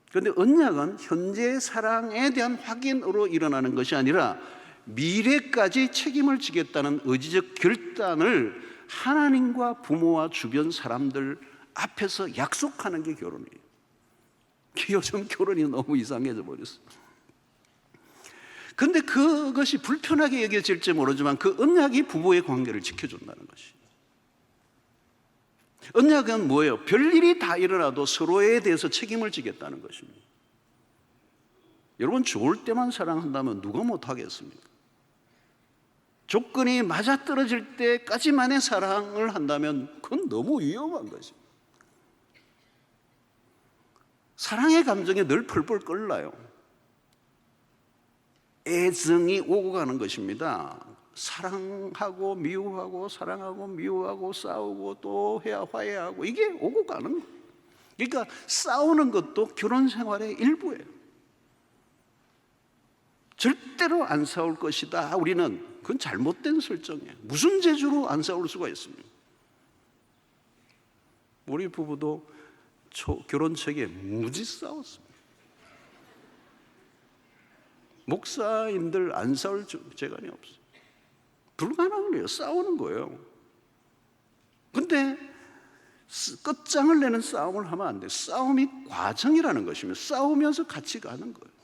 그런데 언약은 현재의 사랑에 대한 확인으로 일어나는 것이 아니라 미래까지 책임을 지겠다는 의지적 결단을 하나님과 부모와 주변 사람들 앞에서 약속하는 게 결혼이에요. 요즘 결혼이 너무 이상해져 버렸어요. 그런데 그것이 불편하게 여겨질지 모르지만 그 언약이 부부의 관계를 지켜준다는 것이. 언약은 뭐예요? 별일이 다 일어나도 서로에 대해서 책임을 지겠다는 것입니다. 여러분, 좋을 때만 사랑한다면 누가 못하겠습니까? 조건이 맞아떨어질 때까지만의 사랑을 한다면 그건 너무 위험한 것입니다. 사랑의 감정이 늘 펄펄 끓나요. 애정이 오고 가는 것입니다. 사랑하고 미워하고 사랑하고 미워하고 싸우고 또 화해하고 이게 오고 가는 거예요. 그러니까 싸우는 것도 결혼 생활의 일부예요. 절대로 안 싸울 것이다. 우리는 그건 잘못된 설정이에요. 무슨 재주로 안 싸울 수가 있습니까? 우리 부부도 결혼 초기에 무지 싸웠습니다. 목사님들 안 싸울 재간이 없어요. 불가능한 거예요. 싸우는 거예요. 근데 끝장을 내는 싸움을 하면 안 돼요. 싸움이 과정이라는 것이며 싸우면서 같이 가는 거예요.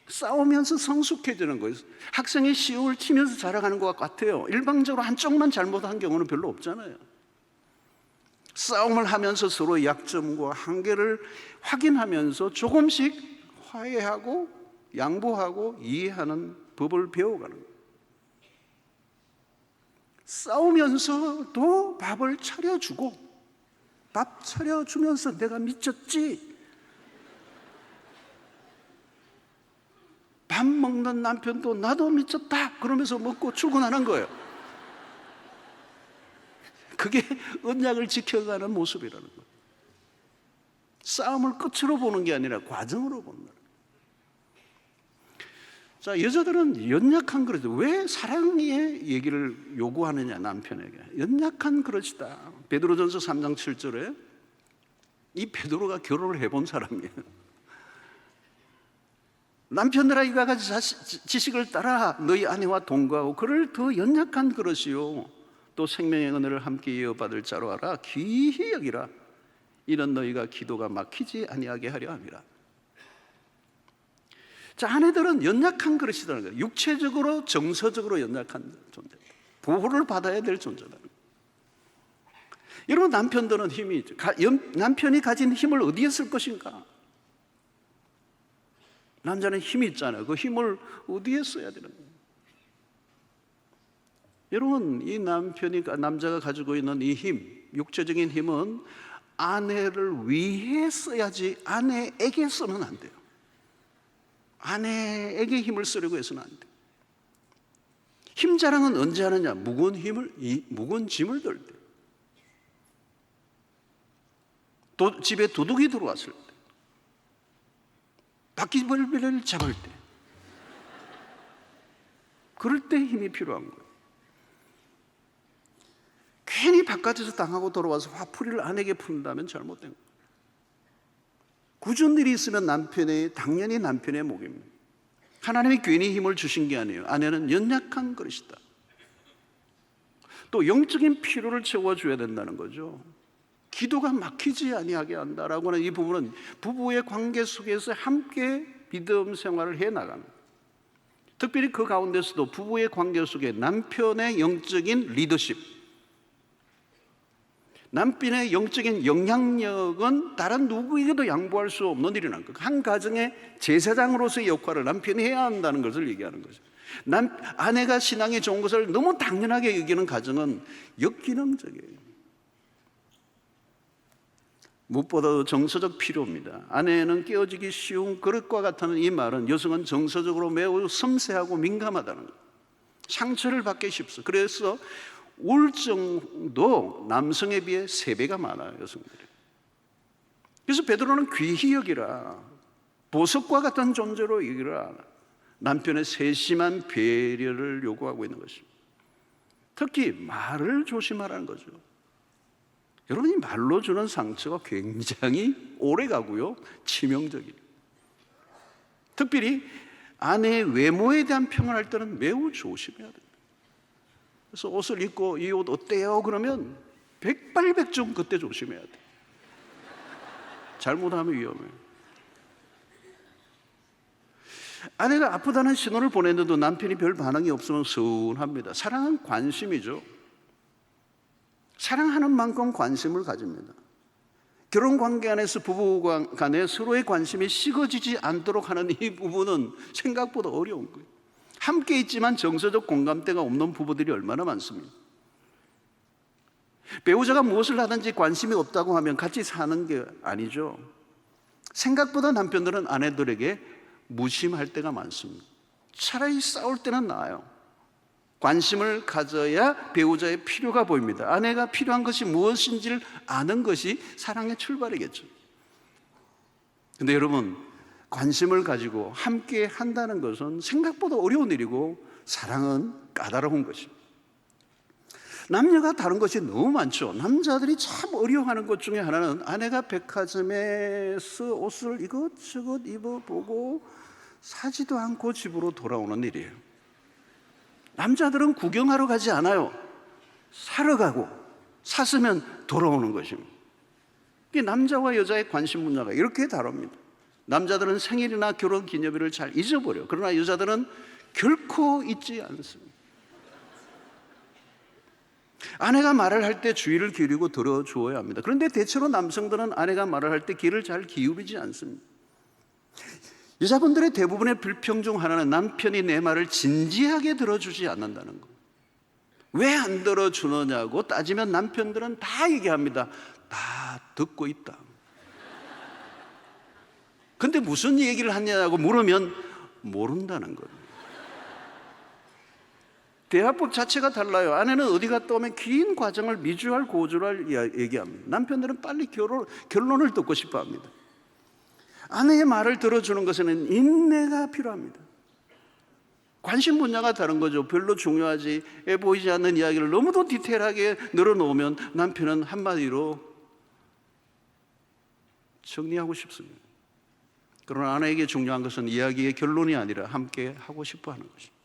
싸우면서 성숙해지는 거예요. 학생이 시험을 치면서 자라가는 것 같아요. 일방적으로 한쪽만 잘못한 경우는 별로 없잖아요. 싸움을 하면서 서로 약점과 한계를 확인하면서 조금씩 화해하고 양보하고 이해하는 법을 배워가는 거예요. 싸우면서도 밥을 차려주고 밥 차려주면서 내가 미쳤지? 밥 먹는 남편도 나도 미쳤다 그러면서 먹고 출근하는 거예요. 그게 언약을 지켜가는 모습이라는 거예요. 싸움을 끝으로 보는 게 아니라 과정으로 본다는 거예요. 자, 여자들은 연약한 그릇, 왜 사랑의 얘기를 요구하느냐 남편에게. 연약한 그릇이다. 베드로전서 3장 7절에 이 베드로가 결혼을 해본 사람이에요. 남편들아 이와 같이 지식을 따라 너희 아내와 동거하고 그를 더 연약한 그릇이요 또 생명의 은혜를 함께 이어받을 자로 알아 귀히 여기라. 이는 너희가 기도가 막히지 아니하게 하려 함이라. 자, 아내들은 연약한 그릇이라는 거예요. 육체적으로 정서적으로 연약한 존재, 보호를 받아야 될 존재다. 여러분, 남편들은 힘이 있죠. 남편이 가진 힘을 어디에 쓸 것인가? 남자는 힘이 있잖아요. 그 힘을 어디에 써야 되는 거예요? 여러분, 이 남자가 가지고 있는 이 힘, 육체적인 힘은 아내를 위해 써야지 아내에게 쓰면 안 돼요. 아내에게 힘을 쓰려고 해서는 안 돼요. 힘 자랑은 언제 하느냐? 무거운 짐을 들 때. 집에 도둑이 들어왔을 때. 바퀴벌레를 잡을 때. 그럴 때 힘이 필요한 거예요. 괜히 바깥에서 당하고 돌아와서 화풀이를 아내에게 푼다면 잘못된 거예요. 굳은 일이 있으면 당연히 남편의 몫입니다. 하나님이 괜히 힘을 주신 게 아니에요. 아내는 연약한 그릇이다. 또 영적인 필요를 채워줘야 된다는 거죠. 기도가 막히지 아니하게 한다라고 하는 이 부분은 부부의 관계 속에서 함께 믿음 생활을 해나가는, 특별히 그 가운데서도 부부의 관계 속에 남편의 영적인 리더십, 남편의 영적인 영향력은 다른 누구에게도 양보할 수 없는 일이라는 거예요. 한 가정의 제사장으로서의 역할을 남편이 해야 한다는 것을 얘기하는 거죠. 아내가 신앙이 좋은 것을 너무 당연하게 여기는 가정은 역기능적이에요. 무엇보다도 정서적 필요입니다. 아내는 깨어지기 쉬운 그릇과 같다는 이 말은 여성은 정서적으로 매우 섬세하고 민감하다는 거예요. 상처를 받기 쉽소. 그래서 우울증도 남성에 비해 3배가 많아요, 여성들이. 그래서 베드로는 귀히 여기라, 보석과 같은 존재로 여기라, 남편의 세심한 배려를 요구하고 있는 것입니다. 특히 말을 조심하라는 거죠. 여러분, 이 말로 주는 상처가 굉장히 오래 가고요, 치명적이에요. 특별히 아내의 외모에 대한 평을 할 때는 매우 조심해야 됩니다. 그래서 옷을 입고 이 옷 어때요? 그러면 백발백중 그때 조심해야 돼요. 잘못하면 위험해요. 아내가 아프다는 신호를 보냈는데도 남편이 별 반응이 없으면 서운합니다. 사랑은 관심이죠. 사랑하는 만큼 관심을 가집니다. 결혼관계 안에서 부부 간에 서로의 관심이 식어지지 않도록 하는 이 부분은 생각보다 어려운 거예요. 함께 있지만 정서적 공감대가 없는 부부들이 얼마나 많습니까? 배우자가 무엇을 하든지 관심이 없다고 하면 같이 사는 게 아니죠. 생각보다 남편들은 아내들에게 무심할 때가 많습니다. 차라리 싸울 때는 나아요. 관심을 가져야 배우자의 필요가 보입니다. 아내가 필요한 것이 무엇인지를 아는 것이 사랑의 출발이겠죠. 근데 여러분, 관심을 가지고 함께 한다는 것은 생각보다 어려운 일이고 사랑은 까다로운 것입니다. 남녀가 다른 것이 너무 많죠. 남자들이 참 어려워하는 것 중에 하나는 아내가 백화점에서 옷을 이것저것 입어보고 사지도 않고 집으로 돌아오는 일이에요. 남자들은 구경하러 가지 않아요. 사러 가고 샀으면 돌아오는 것입니다. 이게 남자와 여자의 관심 분야가 이렇게 다릅니다. 남자들은 생일이나 결혼 기념일을 잘 잊어버려요. 그러나 여자들은 결코 잊지 않습니다. 아내가 말을 할 때 주의를 기울이고 들어주어야 합니다. 그런데 대체로 남성들은 아내가 말을 할 때 귀를 잘 기울이지 않습니다. 여자분들의 대부분의 불평 중 하나는 남편이 내 말을 진지하게 들어주지 않는다는 거. 왜 안 들어주느냐고 따지면 남편들은 다 얘기합니다. 다 듣고 있다. 근데 무슨 얘기를 하냐고 물으면 모른다는 거예요. 대화법 자체가 달라요. 아내는 어디 갔다 오면 긴 과정을 미주알 고주알 얘기합니다. 남편들은 빨리 결론을 듣고 싶어 합니다. 아내의 말을 들어주는 것에는 인내가 필요합니다. 관심 분야가 다른 거죠. 별로 중요하지 보이지 않는 이야기를 너무도 디테일하게 늘어놓으면 남편은 한마디로 정리하고 싶습니다. 그러나 아내에게 중요한 것은 이야기의 결론이 아니라 함께 하고 싶어 하는 것입니다.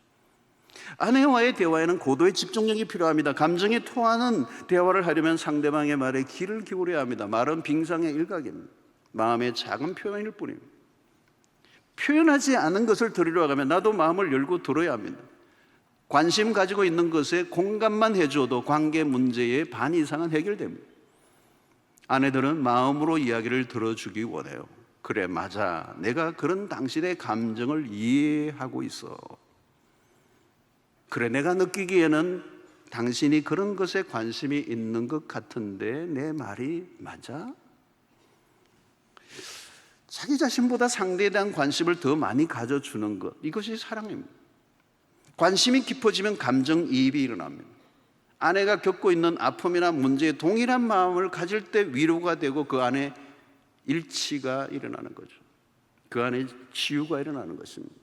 아내와의 대화에는 고도의 집중력이 필요합니다. 감정이 토하는 대화를 하려면 상대방의 말에 귀를 기울여야 합니다. 말은 빙상의 일각입니다. 마음의 작은 표현일 뿐입니다. 표현하지 않은 것을 들으려 하면 나도 마음을 열고 들어야 합니다. 관심 가지고 있는 것에 공감만 해줘도 관계 문제의 반 이상은 해결됩니다. 아내들은 마음으로 이야기를 들어주기 원해요. 그래, 맞아. 내가 그런 당신의 감정을 이해하고 있어. 그래, 내가 느끼기에는 당신이 그런 것에 관심이 있는 것 같은데 내 말이 맞아? 자기 자신보다 상대에 대한 관심을 더 많이 가져주는 것, 이것이 사랑입니다. 관심이 깊어지면 감정이입이 일어납니다. 아내가 겪고 있는 아픔이나 문제에 동일한 마음을 가질 때 위로가 되고 그 안에 일치가 일어나는 거죠. 그 안에 치유가 일어나는 것입니다.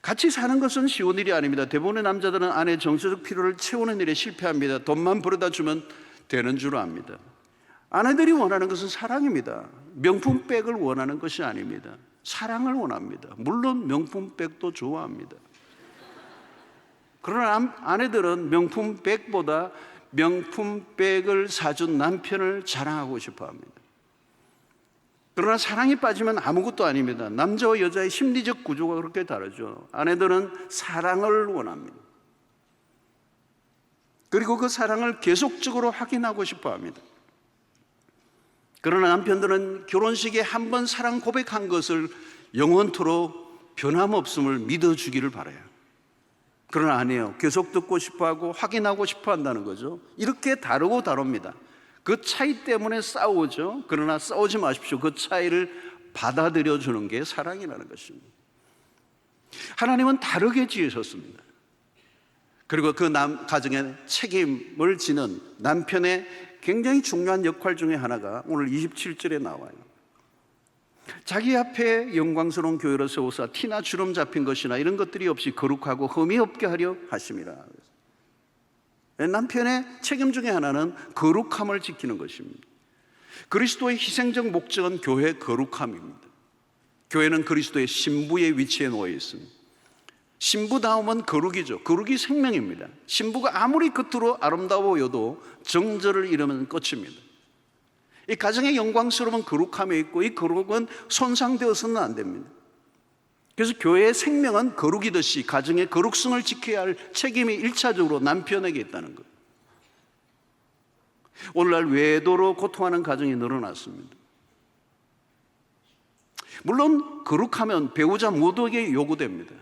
같이 사는 것은 쉬운 일이 아닙니다. 대부분의 남자들은 아내의 정서적 필요를 채우는 일에 실패합니다. 돈만 벌어다 주면 되는 줄 압니다. 아내들이 원하는 것은 사랑입니다. 명품백을 원하는 것이 아닙니다. 사랑을 원합니다. 물론 명품백도 좋아합니다. 그러나 아내들은 명품백보다 명품백을 사준 남편을 자랑하고 싶어 합니다. 그러나 사랑이 빠지면 아무것도 아닙니다. 남자와 여자의 심리적 구조가 그렇게 다르죠. 아내들은 사랑을 원합니다. 그리고 그 사랑을 계속적으로 확인하고 싶어 합니다. 그러나 남편들은 결혼식에 한 번 사랑 고백한 것을 영원토록 변함없음을 믿어주기를 바라요. 그러나 아니에요. 계속 듣고 싶어하고 확인하고 싶어 한다는 거죠. 이렇게 다르고 다릅니다. 그 차이 때문에 싸우죠. 그러나 싸우지 마십시오. 그 차이를 받아들여 주는 게 사랑이라는 것입니다. 하나님은 다르게 지으셨습니다. 그리고 그 가정의 책임을 지는 남편의 굉장히 중요한 역할 중에 하나가 오늘 27절에 나와요. 자기 앞에 영광스러운 교회를 세우사 티나 주름 잡힌 것이나 이런 것들이 없이 거룩하고 흠이 없게 하려 하심이라. 남편의 책임 중에 하나는 거룩함을 지키는 것입니다. 그리스도의 희생적 목적은 교회의 거룩함입니다. 교회는 그리스도의 신부의 위치에 놓여 있습니다. 신부다움은 거룩이죠. 거룩이 생명입니다. 신부가 아무리 겉으로 아름다워 보여도 정절을 잃으면 끝입니다. 이 가정의 영광스러움은 거룩함에 있고 이 거룩은 손상되어서는 안 됩니다. 그래서 교회의 생명은 거룩이듯이 가정의 거룩성을 지켜야 할 책임이 1차적으로 남편에게 있다는 것. 오늘날 외도로 고통하는 가정이 늘어났습니다. 물론 거룩하면 배우자 모두에게 요구됩니다.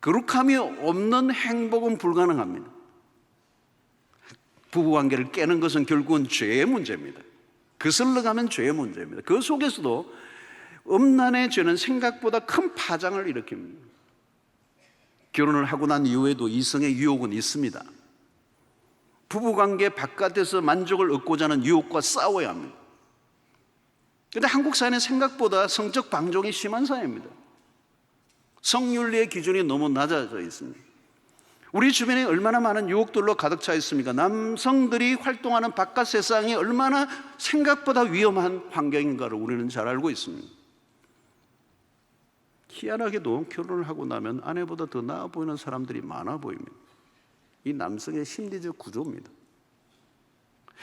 거룩함이 없는 행복은 불가능합니다. 부부관계를 깨는 것은 결국은 죄의 문제입니다. 거슬러 가면 죄의 문제입니다. 그 속에서도 음란의 죄는 생각보다 큰 파장을 일으킵니다. 결혼을 하고 난 이후에도 이성의 유혹은 있습니다. 부부관계 바깥에서 만족을 얻고자 하는 유혹과 싸워야 합니다. 그런데 한국 사회는 생각보다 성적 방종이 심한 사회입니다. 성윤리의 기준이 너무 낮아져 있습니다. 우리 주변에 얼마나 많은 유혹들로 가득 차 있습니까? 남성들이 활동하는 바깥 세상이 얼마나 생각보다 위험한 환경인가를 우리는 잘 알고 있습니다. 희한하게도 결혼을 하고 나면 아내보다 더 나아 보이는 사람들이 많아 보입니다. 이 남성의 심리적 구조입니다.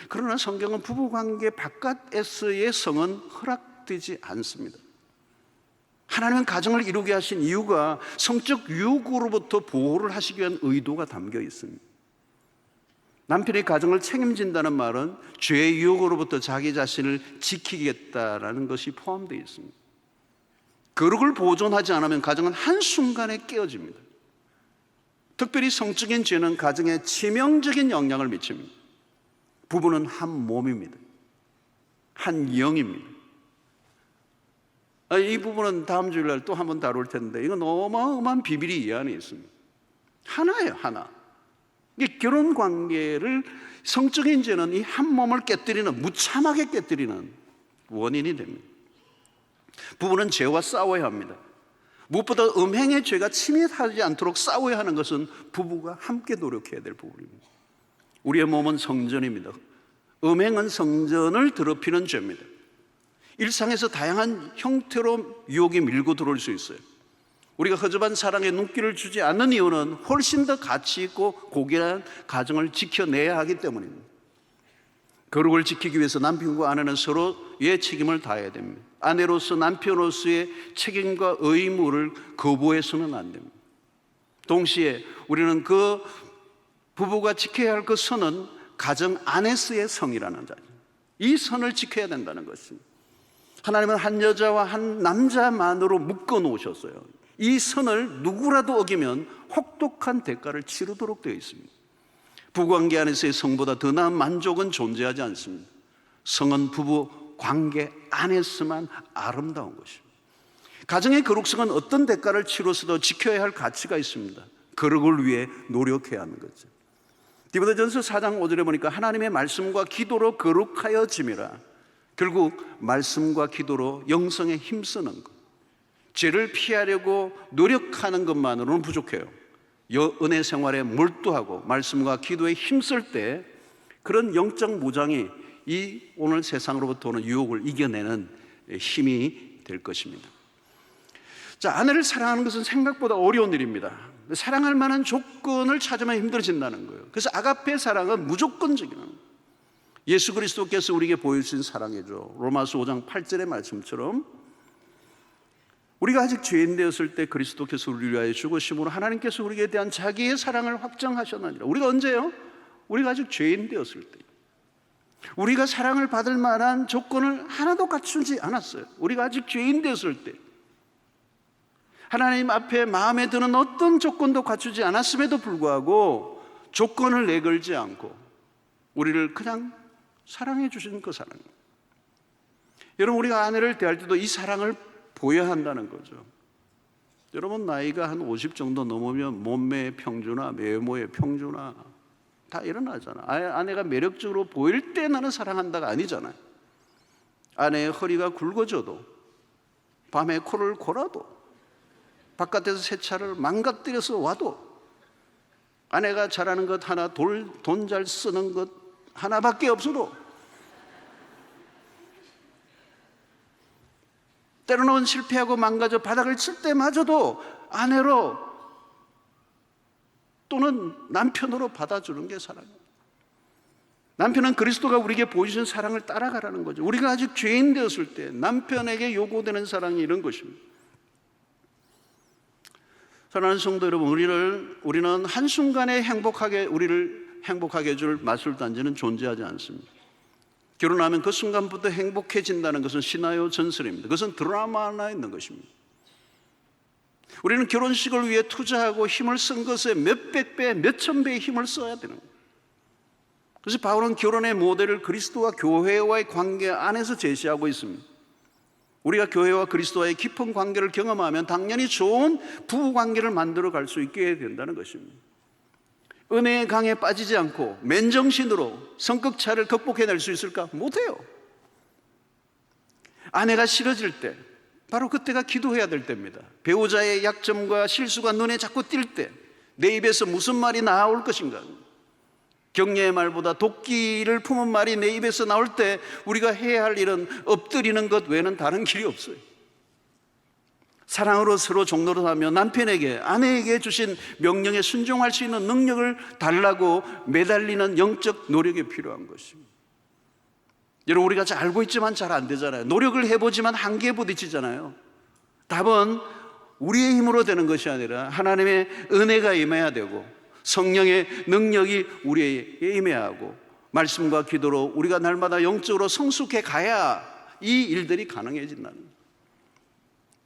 그러나 성경은 부부관계 바깥에서의 성은 허락되지 않습니다. 하나님은 가정을 이루게 하신 이유가 성적 유혹으로부터 보호를 하시기 위한 의도가 담겨 있습니다. 남편이 가정을 책임진다는 말은 죄의 유혹으로부터 자기 자신을 지키겠다라는 것이 포함되어 있습니다. 거룩을 보존하지 않으면 가정은 한순간에 깨어집니다. 특별히 성적인 죄는 가정에 치명적인 영향을 미칩니다. 부부는 한 몸입니다. 한 영입니다. 이 부분은 다음 주일날 또 한번 다룰 텐데 이건 어마어마한 비밀이 이 안에 있습니다. 하나예요, 하나. 이게 결혼 관계를 성적인 죄는 이 한 몸을 깨뜨리는, 무참하게 깨뜨리는 원인이 됩니다. 부부는 죄와 싸워야 합니다. 무엇보다 음행의 죄가 침입하지 않도록 싸워야 하는 것은 부부가 함께 노력해야 될 부분입니다. 우리의 몸은 성전입니다. 음행은 성전을 더럽히는 죄입니다. 일상에서 다양한 형태로 유혹이 밀고 들어올 수 있어요. 우리가 허접한 사랑에 눈길을 주지 않는 이유는 훨씬 더 가치 있고 고귀한 가정을 지켜내야 하기 때문입니다. 거룩을 지키기 위해서 남편과 아내는 서로의 책임을 다해야 됩니다. 아내로서 남편으로서의 책임과 의무를 거부해서는 안 됩니다. 동시에 우리는 그 부부가 지켜야 할 그 선은 가정 안에서의 성이라는 자죠. 이 선을 지켜야 된다는 것입니다. 하나님은 한 여자와 한 남자만으로 묶어 놓으셨어요. 이 선을 누구라도 어기면 혹독한 대가를 치르도록 되어 있습니다. 부부관계 안에서의 성보다 더 나은 만족은 존재하지 않습니다. 성은 부부 관계 안에서만 아름다운 것입니다. 가정의 거룩성은 어떤 대가를 치러서도 지켜야 할 가치가 있습니다. 거룩을 위해 노력해야 하는 거죠. 디모데전서 4장 5절에 보니까 하나님의 말씀과 기도로 거룩하여짐이라. 결국 말씀과 기도로 영성에 힘쓰는 것, 죄를 피하려고 노력하는 것만으로는 부족해요. 은혜 생활에 몰두하고 말씀과 기도에 힘쓸 때 그런 영적 무장이 이 오늘 세상으로부터 오는 유혹을 이겨내는 힘이 될 것입니다. 자, 아내를 사랑하는 것은 생각보다 어려운 일입니다. 사랑할 만한 조건을 찾으면 힘들어진다는 거예요. 그래서 아가페 사랑은 무조건적인 겁니다. 예수 그리스도께서 우리에게 보여주신 사랑이죠. 로마서 5장 8절의 말씀처럼 우리가 아직 죄인 되었을 때 그리스도께서 우리를 위하여 죽으심으로 하나님께서 우리에 대한 자기의 사랑을 확정하셨느니라. 우리가 언제요? 우리가 아직 죄인 되었을 때. 우리가 사랑을 받을 만한 조건을 하나도 갖추지 않았어요. 우리가 아직 죄인 되었을 때. 하나님 앞에 마음에 드는 어떤 조건도 갖추지 않았음에도 불구하고 조건을 내걸지 않고 우리를 그냥 사랑해 주신 그 사랑. 여러분, 우리가 아내를 대할 때도 이 사랑을 보여야 한다는 거죠. 여러분, 나이가 한 50 정도 넘으면 몸매의 평준화, 외모의 평준화 다 일어나잖아. 아내가 매력적으로 보일 때 나는 사랑한다가 아니잖아요. 아내의 허리가 굵어져도, 밤에 코를 골아도, 바깥에서 세차를 망가뜨려서 와도, 아내가 잘하는 것 하나, 돈 잘 쓰는 것 하나밖에 없어도, 때로는 실패하고 망가져 바닥을 칠 때마저도 아내로 또는 남편으로 받아주는 게 사랑이에요. 남편은 그리스도가 우리에게 보여주신 사랑을 따라가라는 거죠. 우리가 아직 죄인 되었을 때 남편에게 요구되는 사랑이 이런 것입니다. 사랑하는 성도 여러분, 우리는 한순간에 우리를 행복하게 해줄 마술단지는 존재하지 않습니다. 결혼하면 그 순간부터 행복해진다는 것은 신화요 전설입니다. 그것은 드라마 하나 있는 것입니다. 우리는 결혼식을 위해 투자하고 힘을 쓴 것에 몇백 배, 몇천 배의 힘을 써야 되는 거예요. 그래서 바울은 결혼의 모델을 그리스도와 교회와의 관계 안에서 제시하고 있습니다. 우리가 교회와 그리스도와의 깊은 관계를 경험하면 당연히 좋은 부부관계를 만들어 갈 수 있게 된다는 것입니다. 은혜의 강에 빠지지 않고 맨정신으로 성격차를 극복해낼 수 있을까? 못해요. 아내가 싫어질 때 바로 그때가 기도해야 될 때입니다. 배우자의 약점과 실수가 눈에 자꾸 띌 때 내 입에서 무슨 말이 나올 것인가? 격려의 말보다 도끼를 품은 말이 내 입에서 나올 때 우리가 해야 할 일은 엎드리는 것 외에는 다른 길이 없어요. 사랑으로 서로 종노릇하며 남편에게, 아내에게 주신 명령에 순종할 수 있는 능력을 달라고 매달리는 영적 노력이 필요한 것입니다. 여러분, 우리가 잘 알고 있지만 잘 안 되잖아요. 노력을 해보지만 한계에 부딪히잖아요. 답은 우리의 힘으로 되는 것이 아니라 하나님의 은혜가 임해야 되고 성령의 능력이 우리에게 임해야 하고 말씀과 기도로 우리가 날마다 영적으로 성숙해 가야 이 일들이 가능해진다는 거예요.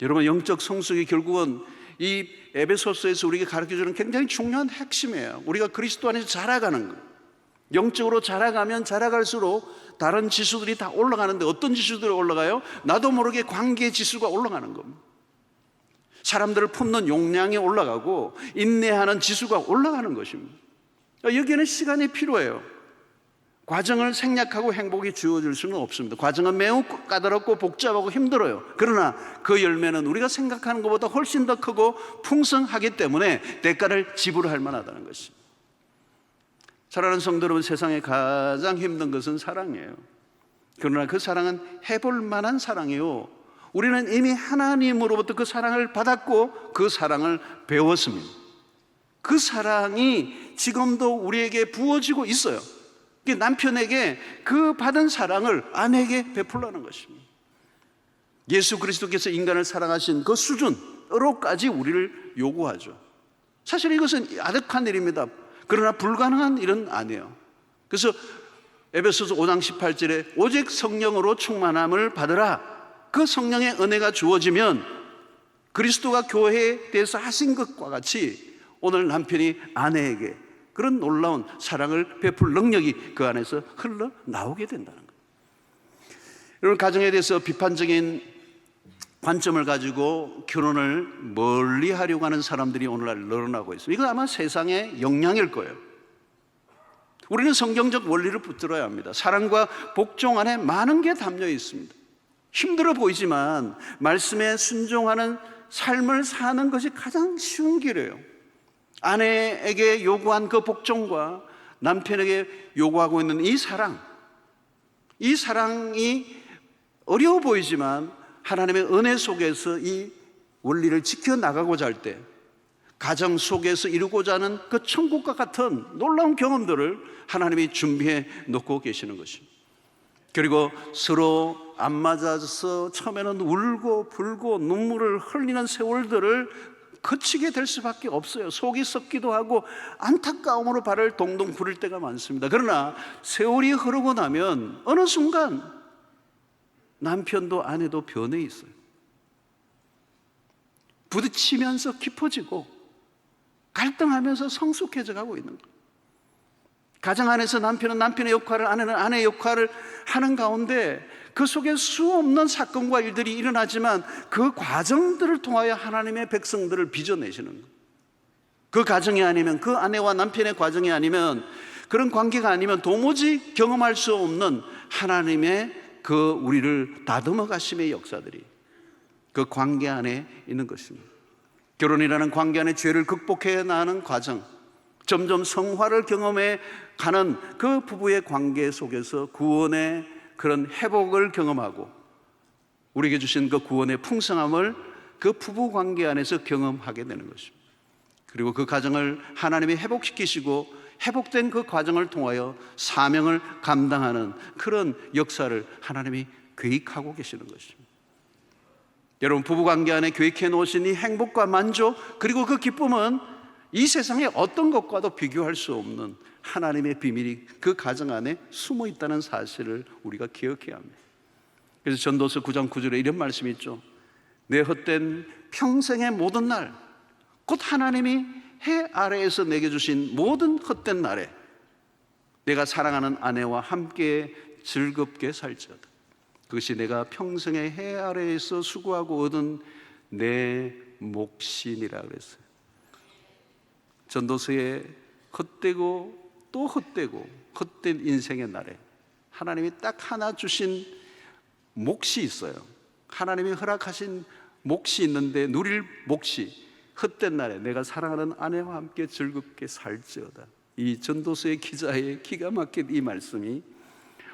여러분, 영적 성숙이 결국은 이 에베소서에서 우리에게 가르쳐주는 굉장히 중요한 핵심이에요. 우리가 그리스도 안에서 자라가는 거예요. 영적으로 자라가면 자라갈수록 다른 지수들이 다 올라가는데 어떤 지수들이 올라가요? 나도 모르게 관계 지수가 올라가는 겁니다. 사람들을 품는 용량이 올라가고 인내하는 지수가 올라가는 것입니다. 여기에는 시간이 필요해요. 과정을 생략하고 행복이 주어질 수는 없습니다. 과정은 매우 까다롭고 복잡하고 힘들어요. 그러나 그 열매는 우리가 생각하는 것보다 훨씬 더 크고 풍성하기 때문에 대가를 지불할 만하다는 것입니다. 사랑하는 성도 여러분, 세상에 가장 힘든 것은 사랑이에요. 그러나 그 사랑은 해볼 만한 사랑이요, 우리는 이미 하나님으로부터 그 사랑을 받았고 그 사랑을 배웠습니다. 그 사랑이 지금도 우리에게 부어지고 있어요. 남편에게 그 받은 사랑을 아내에게 베풀라는 것입니다. 예수 그리스도께서 인간을 사랑하신 그 수준으로까지 우리를 요구하죠. 사실 이것은 아득한 일입니다. 그러나 불가능한 일은 아니에요. 그래서 에베소서 5장 18절에 오직 성령으로 충만함을 받으라, 그 성령의 은혜가 주어지면 그리스도가 교회에 대해서 하신 것과 같이 오늘 남편이 아내에게 그런 놀라운 사랑을 베풀 능력이 그 안에서 흘러나오게 된다는 거예요. 여러분, 가정에 대해서 비판적인 관점을 가지고 결혼을 멀리 하려고 하는 사람들이 오늘날 늘어나고 있습니다. 이건 아마 세상의 영향일 거예요. 우리는 성경적 원리를 붙들어야 합니다. 사랑과 복종 안에 많은 게 담겨 있습니다. 힘들어 보이지만 말씀에 순종하는 삶을 사는 것이 가장 쉬운 길이에요. 아내에게 요구한 그 복종과 남편에게 요구하고 있는 이 사랑이 어려워 보이지만 하나님의 은혜 속에서 이 원리를 지켜나가고자 할 때 가정 속에서 이루고자 하는 그 천국과 같은 놀라운 경험들을 하나님이 준비해 놓고 계시는 것입니다. 그리고 서로 안 맞아서 처음에는 울고 불고 눈물을 흘리는 세월들을 거치게 될 수밖에 없어요. 속이 썩기도 하고 안타까움으로 발을 동동 구를 때가 많습니다. 그러나 세월이 흐르고 나면 어느 순간 남편도 아내도 변해 있어요. 부딪히면서 깊어지고 갈등하면서 성숙해져 가고 있는 거예요. 가정 안에서 남편은 남편의 역할을, 아내는 아내의 역할을 하는 가운데 그 속에 수없는 사건과 일들이 일어나지만 그 과정들을 통하여 하나님의 백성들을 빚어내시는 거예요. 그 가정이 아니면, 그 아내와 남편의 과정이 아니면, 그런 관계가 아니면 도무지 경험할 수 없는 하나님의 그 우리를 다듬어 가심의 역사들이 그 관계 안에 있는 것입니다. 결혼이라는 관계 안에 죄를 극복해 나가는 과정, 점점 성화를 경험해 가는 그 부부의 관계 속에서 구원의 그런 회복을 경험하고 우리에게 주신 그 구원의 풍성함을 그 부부 관계 안에서 경험하게 되는 것입니다. 그리고 그 가정을 하나님이 회복시키시고 회복된 그 과정을 통하여 사명을 감당하는 그런 역사를 하나님이 계획하고 계시는 것입니다. 여러분, 부부관계 안에 계획해 놓으신 이 행복과 만족, 그리고 그 기쁨은 이 세상의 어떤 것과도 비교할 수 없는 하나님의 비밀이 그 가정 안에 숨어 있다는 사실을 우리가 기억해야 합니다. 그래서 전도서 9장 9절에 이런 말씀이 있죠. 내 헛된 평생의 모든 날, 곧 하나님이 해 아래에서 내게 주신 모든 헛된 날에 내가 사랑하는 아내와 함께 즐겁게 살지어다. 그것이 내가 평생의 해 아래에서 수고하고 얻은 내 몫이니라 그랬어요. 전도서에 헛되고 또 헛되고 헛된 인생의 날에 하나님이 딱 하나 주신 몫이 있어요. 하나님이 허락하신 몫이 있는데 누릴 몫이 헛된 날에 내가 사랑하는 아내와 함께 즐겁게 살지어다. 이 전도서의 기자의 기가 막힌 이 말씀이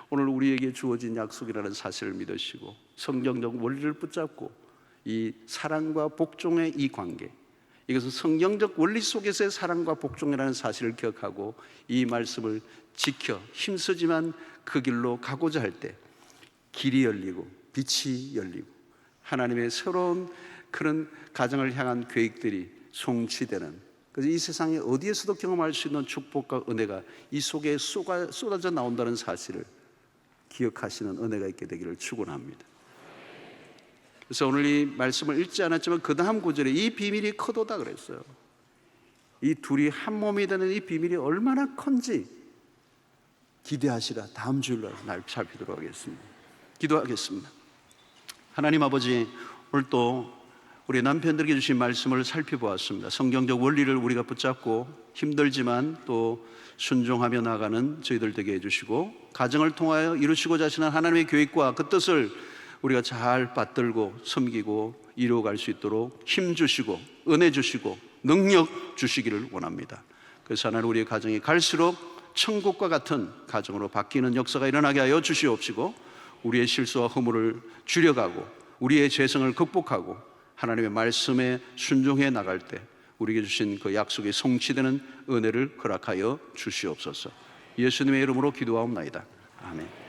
오늘 우리에게 주어진 약속이라는 사실을 믿으시고 성경적 원리를 붙잡고 이 사랑과 복종의 이 관계, 이것은 성경적 원리 속에서의 사랑과 복종이라는 사실을 기억하고 이 말씀을 지켜 힘쓰지만 그 길로 가고자 할 때 길이 열리고 빛이 열리고 하나님의 새로운 그런 가정을 향한 계획들이 성취되는, 그래서 이 세상에 어디에서도 경험할 수 있는 축복과 은혜가 이 속에 쏟아져 나온다는 사실을 기억하시는 은혜가 있게 되기를 축원합니다. 그래서 오늘 이 말씀을 읽지 않았지만 그 다음 구절에 이 비밀이 크도다 그랬어요. 이 둘이 한 몸이 되는 이 비밀이 얼마나 큰지 기대하시라. 다음 주일날 날 살피도록 하겠습니다. 기도하겠습니다. 하나님 아버지, 오늘 또 우리 남편들에게 주신 말씀을 살펴보았습니다. 성경적 원리를 우리가 붙잡고 힘들지만 또 순종하며 나가는 저희들 되게 해주시고 가정을 통하여 이루시고자 하시는 하나님의 계획과 그 뜻을 우리가 잘 받들고 섬기고 이루어갈 수 있도록 힘 주시고 은혜 주시고 능력 주시기를 원합니다. 그래서 하나님 우리의 가정이 갈수록 천국과 같은 가정으로 바뀌는 역사가 일어나게 하여 주시옵시고 우리의 실수와 허물을 줄여가고 우리의 죄성을 극복하고 하나님의 말씀에 순종해 나갈 때 우리에게 주신 그 약속이 성취되는 은혜를 허락하여 주시옵소서. 예수님의 이름으로 기도하옵나이다. 아멘.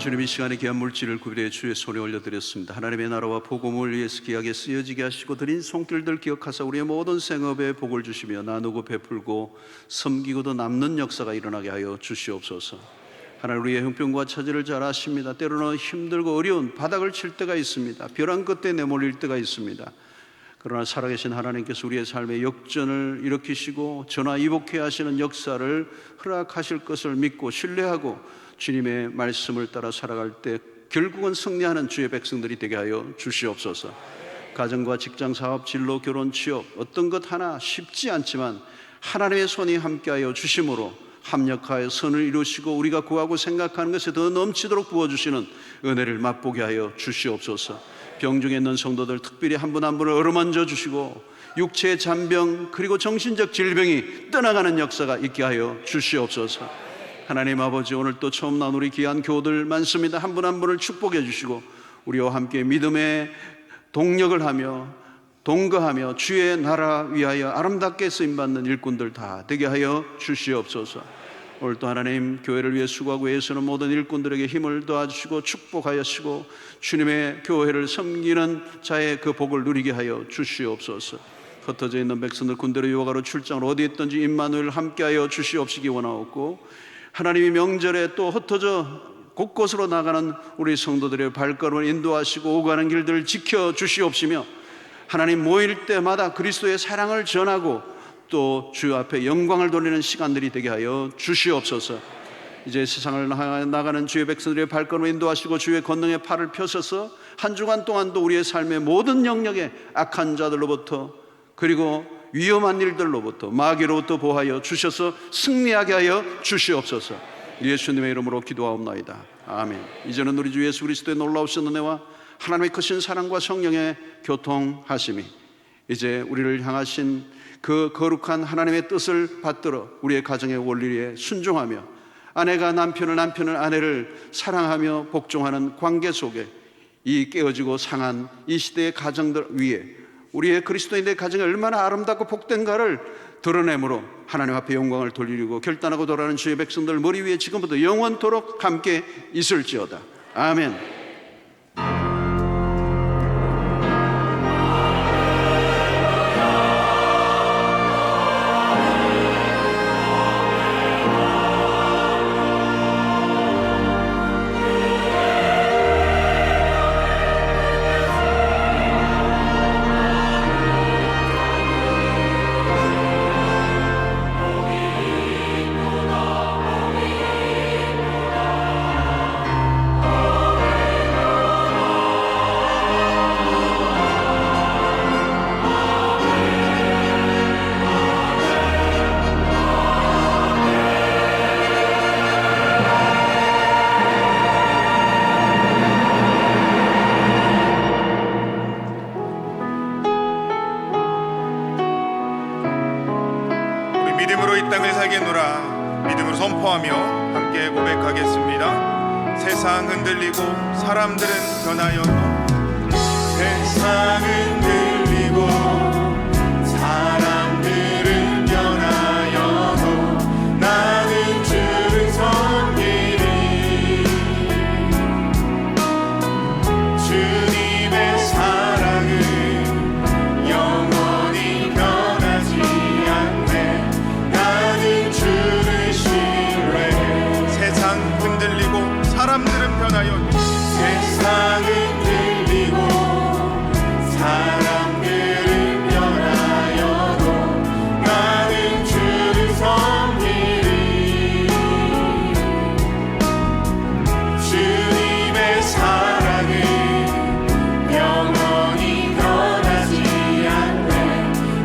주님, 이 시간에 귀한 물질을 구비해 주의 손에 올려드렸습니다. 하나님의 나라와 복음을 위해서 귀하게 쓰여지게 하시고 드린 손길들 기억하사 우리의 모든 생업에 복을 주시며 나누고 베풀고 섬기고도 남는 역사가 일어나게 하여 주시옵소서. 하나님, 우리의 형편과 처지를 잘 아십니다. 때로는 힘들고 어려운 바닥을 칠 때가 있습니다. 벼랑 끝에 내몰릴 때가 있습니다. 그러나 살아계신 하나님께서 우리의 삶의 역전을 일으키시고 전화위복해 하시는 역사를 허락하실 것을 믿고 신뢰하고 주님의 말씀을 따라 살아갈 때 결국은 승리하는 주의 백성들이 되게 하여 주시옵소서. 가정과 직장, 사업, 진로, 결혼, 취업 어떤 것 하나 쉽지 않지만 하나님의 손이 함께하여 주심으로 합력하여 선을 이루시고 우리가 구하고 생각하는 것에 더 넘치도록 부어주시는 은혜를 맛보게 하여 주시옵소서. 병중에 있는 성도들 특별히 한 분 한 분을 어루만져 주시고 육체의 잔병 그리고 정신적 질병이 떠나가는 역사가 있게 하여 주시옵소서. 하나님 아버지, 오늘 또 처음 나온 우리 귀한 교우들 많습니다. 한 분 한 분을 축복해 주시고 우리와 함께 믿음의 동력을 하며 동거하며 주의 나라 위하여 아름답게 쓰임받는 일꾼들 다 되게 하여 주시옵소서. 오늘 또 하나님, 교회를 위해 수고하고 애쓰는 모든 일꾼들에게 힘을 도와주시고 축복하시고 주님의 교회를 섬기는 자의 그 복을 누리게 하여 주시옵소서. 흩어져 있는 백성들 군대로 유학하러 출장을 어디 있든지 임마누엘 함께하여 주시옵시기 원하옵고, 하나님이 명절에 또 흩어져 곳곳으로 나가는 우리 성도들의 발걸음을 인도하시고 오가는 길들을 지켜주시옵시며, 하나님 모일 때마다 그리스도의 사랑을 전하고 또 주 앞에 영광을 돌리는 시간들이 되게 하여 주시옵소서. 이제 세상을 나가는 주의 백성들의 발걸음을 인도하시고 주의 권능의 팔을 펴셔서 한 주간 동안도 우리의 삶의 모든 영역에 악한 자들로부터 그리고 위험한 일들로부터 마귀로부터 보호하여 주셔서 승리하게 하여 주시옵소서. 예수님의 이름으로 기도하옵나이다. 아멘. 이제는 우리 주 예수 그리스도의 놀라우신 은혜와 하나님의 크신 사랑과 성령의 교통하심이 이제 우리를 향하신 그 거룩한 하나님의 뜻을 받들어 우리의 가정의 원리에 순종하며 아내가 남편을, 남편은 아내를 사랑하며 복종하는 관계 속에 이 깨어지고 상한 이 시대의 가정들 위에 우리의 그리스도인의 가정이 얼마나 아름답고 복된가를 드러내므로 하나님 앞에 영광을 돌리고 결단하고 돌아가는 주의 백성들 머리 위에 지금부터 영원토록 함께 있을지어다. 아멘. 믿음으로 이 땅을 살겠노라. 믿음으로 선포하며 함께 고백하겠습니다. 세상 흔들리고 사람들은 변하여도, 세상 흔들리고 사람들은 변하여도 나는 주를 섬기리. 주님의 사랑은 영원히 변하지 않네. 나는 주를 신뢰해. 세상 흔들리고 사람들은 변하여도, 세상은 흔들리고 사람들은 변하여도 나는 주를 섬기리. 주님의 사랑은 영원히 변하지 않네.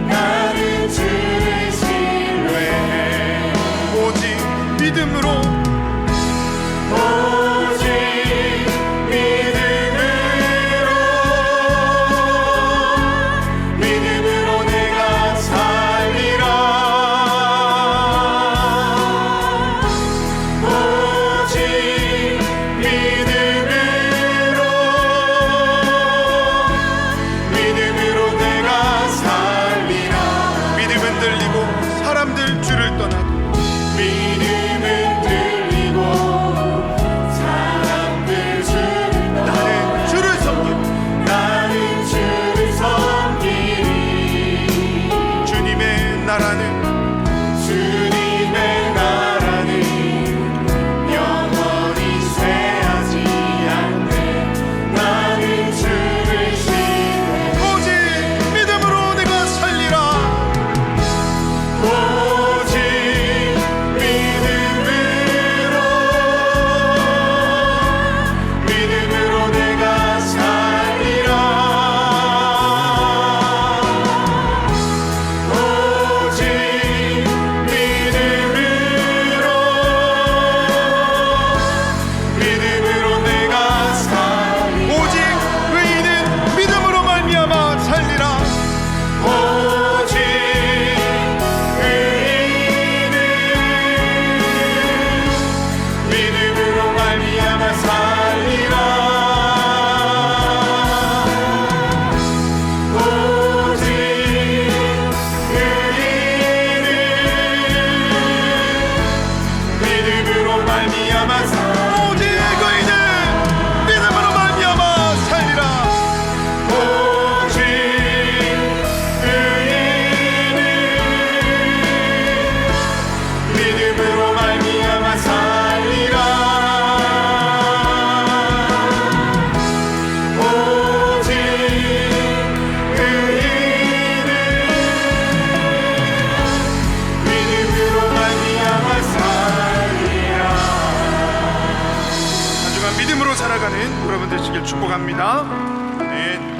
나는 주를 신뢰해. 오직 믿음으로, 오직 믿음으로 내가 살리라. 오직 믿음으로 내가 살리라. 믿음은 들리고 사람들 주를 떠나도, 믿음은 들리고 말미암아 오직 의인은 믿음으로 말미암아 살리라. 오직 의인은 믿음으로 말미암아 살리라. 오직 의인은 믿음으로 말미암아 살리라. 한 주간 믿음으로 살아가는 여러분 되시길 축복합니다. 아멘.